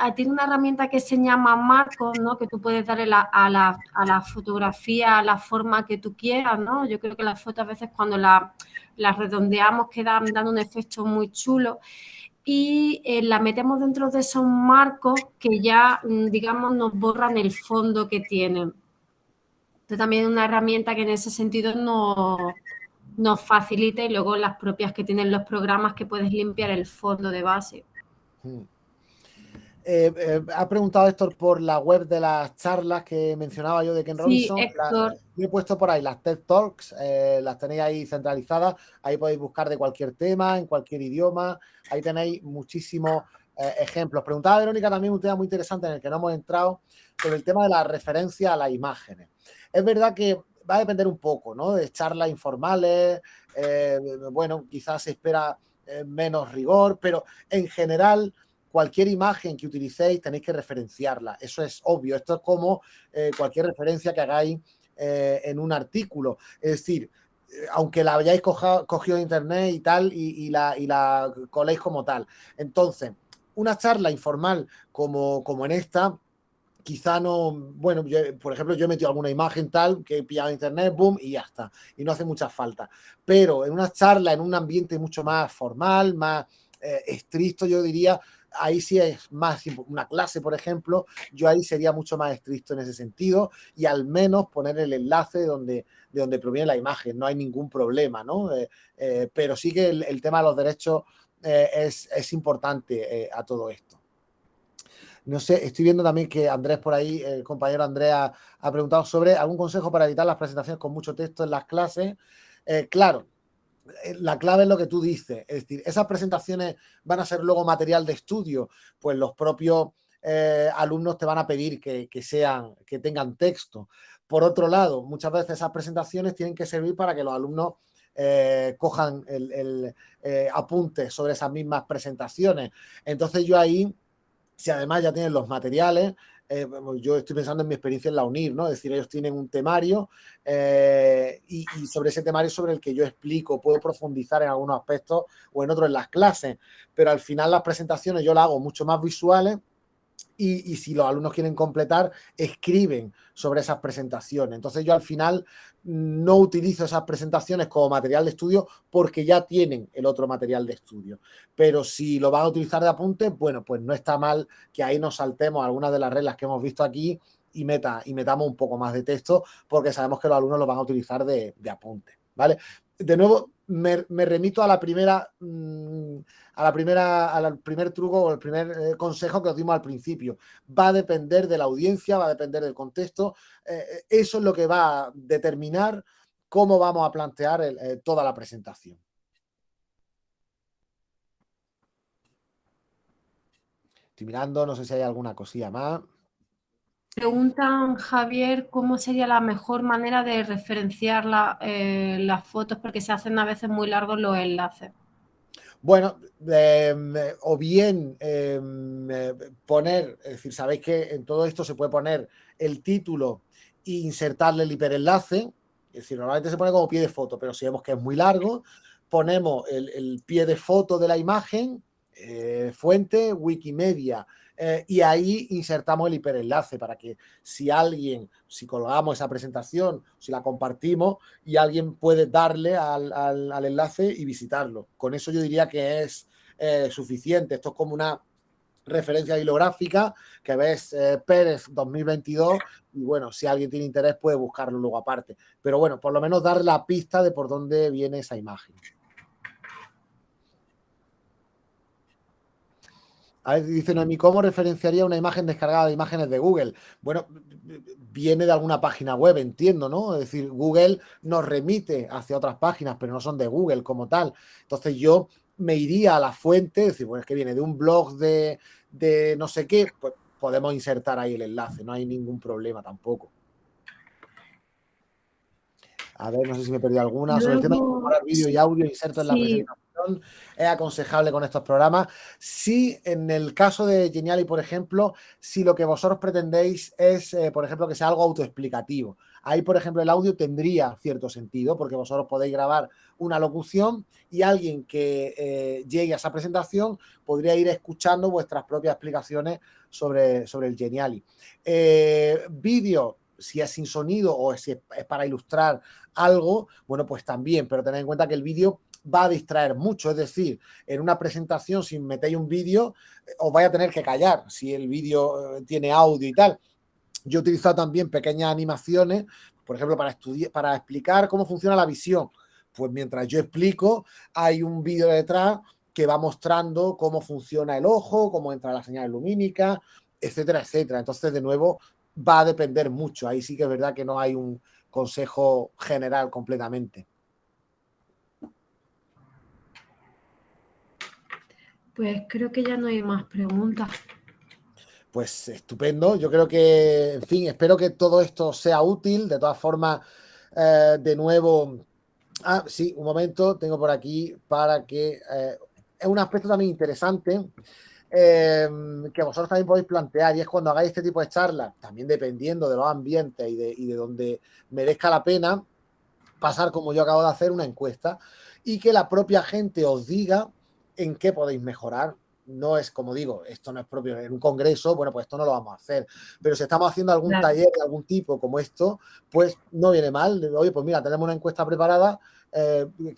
herramienta que se llama marcos, ¿no?, que tú puedes darle a la fotografía la forma que tú quieras, ¿no? Yo creo que las fotos a veces cuando las redondeamos quedan dando un efecto muy chulo y la metemos dentro de esos marcos que ya, digamos, nos borran el fondo que tienen. Entonces, también es una herramienta que en ese sentido nos facilita y luego las propias que tienen los programas que puedes limpiar el fondo de base. Ha preguntado Héctor por la web de las charlas que mencionaba yo de Ken Robinson. Sí, Héctor. Yo he puesto por ahí las TED Talks, las tenéis ahí centralizadas, ahí podéis buscar de cualquier tema, en cualquier idioma, ahí tenéis muchísimos ejemplos. Preguntaba Verónica también un tema muy interesante en el que no hemos entrado, sobre el tema de la referencia a las imágenes. Es verdad que va a depender un poco, ¿no?, de charlas informales, bueno, quizás se espera menos rigor, pero en general cualquier imagen que utilicéis tenéis que referenciarla. Eso es obvio. Esto es como cualquier referencia que hagáis en un artículo. Es decir, aunque la hayáis cogido de internet y tal, y la coléis como tal. Entonces, una charla informal como en esta, quizá no, bueno, por ejemplo, yo he metido alguna imagen tal que he pillado en internet, boom, y ya está. Y no hace mucha falta. Pero en una charla, en un ambiente mucho más formal, más estricto, yo diría, ahí sí es más, una clase, por ejemplo, yo ahí sería mucho más estricto en ese sentido y al menos poner el enlace de donde proviene la imagen, no hay ningún problema, ¿no? Pero sí que el tema de los derechos es importante a todo esto. No sé, estoy viendo también que Andrés por ahí, el compañero Andrés ha preguntado sobre algún consejo para evitar las presentaciones con mucho texto en las clases. Claro, la clave es lo que tú dices, es decir, esas presentaciones van a ser luego material de estudio, pues los propios alumnos te van a pedir que tengan texto. Por otro lado, muchas veces esas presentaciones tienen que servir para que los alumnos cojan el apunte sobre esas mismas presentaciones. Entonces yo ahí, si además ya tienen los materiales, yo estoy pensando en mi experiencia en la UNIR, ¿no? Es decir, ellos tienen un temario y sobre ese temario sobre el que yo explico, puedo profundizar en algunos aspectos o en otros en las clases, pero al final las presentaciones yo las hago mucho más visuales. Y si los alumnos quieren completar, escriben sobre esas presentaciones. Entonces yo al final no utilizo esas presentaciones como material de estudio porque ya tienen el otro material de estudio. Pero si lo van a utilizar de apunte, bueno, pues no está mal que ahí nos saltemos algunas de las reglas que hemos visto aquí y metamos un poco más de texto porque sabemos que los alumnos lo van a utilizar de apunte, ¿vale? De nuevo, me remito a la primera... al primer truco o el primer consejo que os dimos al principio. Va a depender de la audiencia, va a depender del contexto. Eso es lo que va a determinar cómo vamos a plantear toda la presentación. Estoy mirando, no sé si hay alguna cosilla más. Preguntan, Javier, ¿cómo sería la mejor manera de referenciar las fotos? Porque se hacen a veces muy largos los enlaces. Bueno, o bien poner, es decir, sabéis que en todo esto se puede poner el título e insertarle el hiperenlace, es decir, normalmente se pone como pie de foto, pero si vemos que es muy largo, ponemos el pie de foto de la imagen, fuente, Wikimedia, y ahí insertamos el hiperenlace para que si colgamos esa presentación, si la compartimos y alguien puede darle al enlace y visitarlo. Con eso yo diría que es suficiente. Esto es como una referencia bibliográfica que ves Pérez 2022 y bueno, si alguien tiene interés puede buscarlo luego aparte. Pero bueno, por lo menos dar la pista de por dónde viene esa imagen. A ver, dice Noemí, ¿cómo referenciaría una imagen descargada de imágenes de Google? Bueno, viene de alguna página web, entiendo, ¿no? Es decir, Google nos remite hacia otras páginas, pero no son de Google como tal. Entonces yo me iría a la fuente, es decir, bueno, es que viene de un blog de no sé qué, pues podemos insertar ahí el enlace, no hay ningún problema tampoco. A ver, no sé si me he perdido alguna. Luego, sobre el tema de incorporar vídeo y audio inserto en la presentación, es aconsejable con estos programas. Si en el caso de Geniali, por ejemplo, si lo que vosotros pretendéis es, por ejemplo, que sea algo autoexplicativo. Ahí, por ejemplo, el audio tendría cierto sentido porque vosotros podéis grabar una locución y alguien que llegue a esa presentación podría ir escuchando vuestras propias explicaciones sobre el Geniali. Vídeo, si es sin sonido o si es para ilustrar algo, bueno, pues también, pero tened en cuenta que el vídeo va a distraer mucho, es decir, en una presentación si metéis un vídeo os vais a tener que callar si el vídeo tiene audio y tal. Yo he utilizado también pequeñas animaciones, por ejemplo, para explicar cómo funciona la visión. Pues mientras yo explico, hay un vídeo detrás que va mostrando cómo funciona el ojo, cómo entra la señal lumínica, etcétera, etcétera. Entonces, de nuevo, va a depender mucho. Ahí sí que es verdad que no hay un consejo general completamente. Pues creo que ya no hay más preguntas. Pues estupendo. Yo creo que, en fin, espero que todo esto sea útil. De todas formas, de nuevo... Ah, sí, un momento, tengo por aquí para que... es un aspecto también interesante que vosotros también podéis plantear y es cuando hagáis este tipo de charlas, también dependiendo de los ambientes y de donde merezca la pena, pasar como yo acabo de hacer una encuesta y que la propia gente os diga en qué podéis mejorar. No es, como digo, esto no es propio en un congreso, bueno, pues esto no lo vamos a hacer. Pero si estamos haciendo algún taller de algún tipo como esto, pues no viene mal. Oye, pues mira, tenemos una encuesta preparada,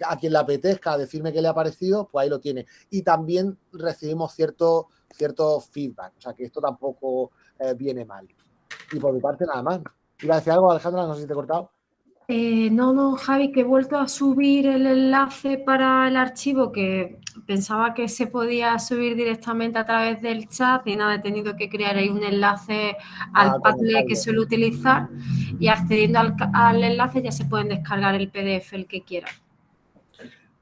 a quien le apetezca decirme qué le ha parecido, pues ahí lo tiene. Y también recibimos cierto feedback, o sea que esto tampoco viene mal. Y por mi parte nada más. ¿Iba a decir algo, Alejandra? No sé si te he cortado. No, Javi, que he vuelto a subir el enlace para el archivo que pensaba que se podía subir directamente a través del chat y nada, he tenido que crear ahí un enlace al Padlet que suelo utilizar y accediendo al enlace ya se pueden descargar el PDF el que quieran.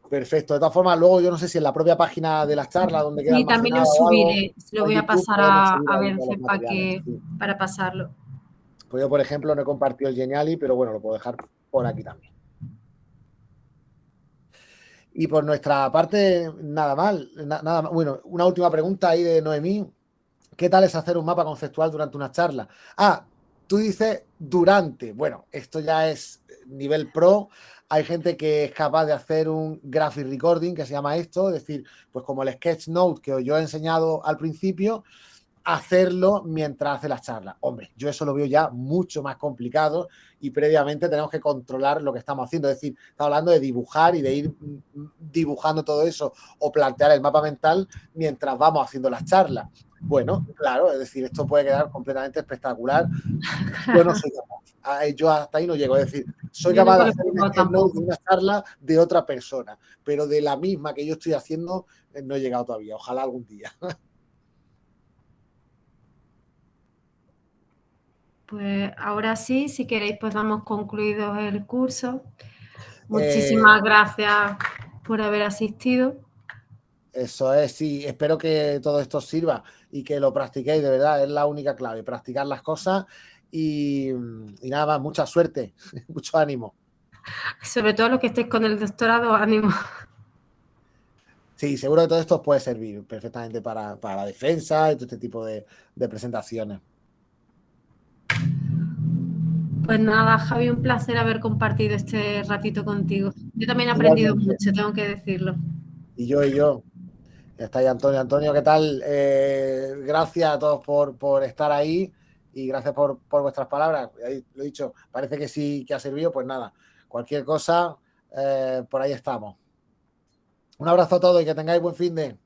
Perfecto. De todas formas, luego yo no sé si en la propia página de las charlas donde queda almacenado también lo subiré, lo voy a YouTube, pasar a Vence para pasarlo. Pues yo, por ejemplo, no he compartido el Geniali, pero bueno, lo puedo dejar por aquí también. Y por nuestra parte, nada mal. Bueno, una última pregunta ahí de Noemí. ¿Qué tal es hacer un mapa conceptual durante una charla? Ah, tú dices durante. Bueno, esto ya es nivel pro. Hay gente que es capaz de hacer un graphic recording, que se llama esto, es decir, pues como el sketch note que yo he enseñado al principio, hacerlo mientras hace las charlas. Hombre, yo eso lo veo ya mucho más complicado y previamente tenemos que controlar lo que estamos haciendo. Es decir, estamos hablando de dibujar y de ir dibujando todo eso o plantear el mapa mental mientras vamos haciendo las charlas. Bueno, claro, es decir, esto puede quedar completamente espectacular. Yo no soy capaz. Yo hasta ahí no llego. Es decir, soy Yo capaz nunca de lo he hacer un probado sketch note de tampoco. una charla de otra persona, pero de la misma que yo estoy haciendo no he llegado todavía. Ojalá algún día. Pues ahora sí, si queréis, pues damos concluido el curso. Muchísimas gracias por haber asistido. Eso es, sí, espero que todo esto os sirva y que lo practiquéis, de verdad, es la única clave, practicar las cosas y nada más, mucha suerte, mucho ánimo. Sobre todo los que estéis con el doctorado, ánimo. Sí, seguro que todo esto os puede servir perfectamente para la defensa y todo este tipo de presentaciones. Pues nada, Javi, un placer haber compartido este ratito contigo. Yo también he aprendido Igualmente. mucho, tengo que decirlo. Y yo. Ya está ahí Antonio. Antonio, ¿qué tal? Gracias a todos por estar ahí y gracias por vuestras palabras. Ahí lo he dicho, parece que sí que ha servido, pues nada, cualquier cosa, por ahí estamos. Un abrazo a todos y que tengáis buen fin de...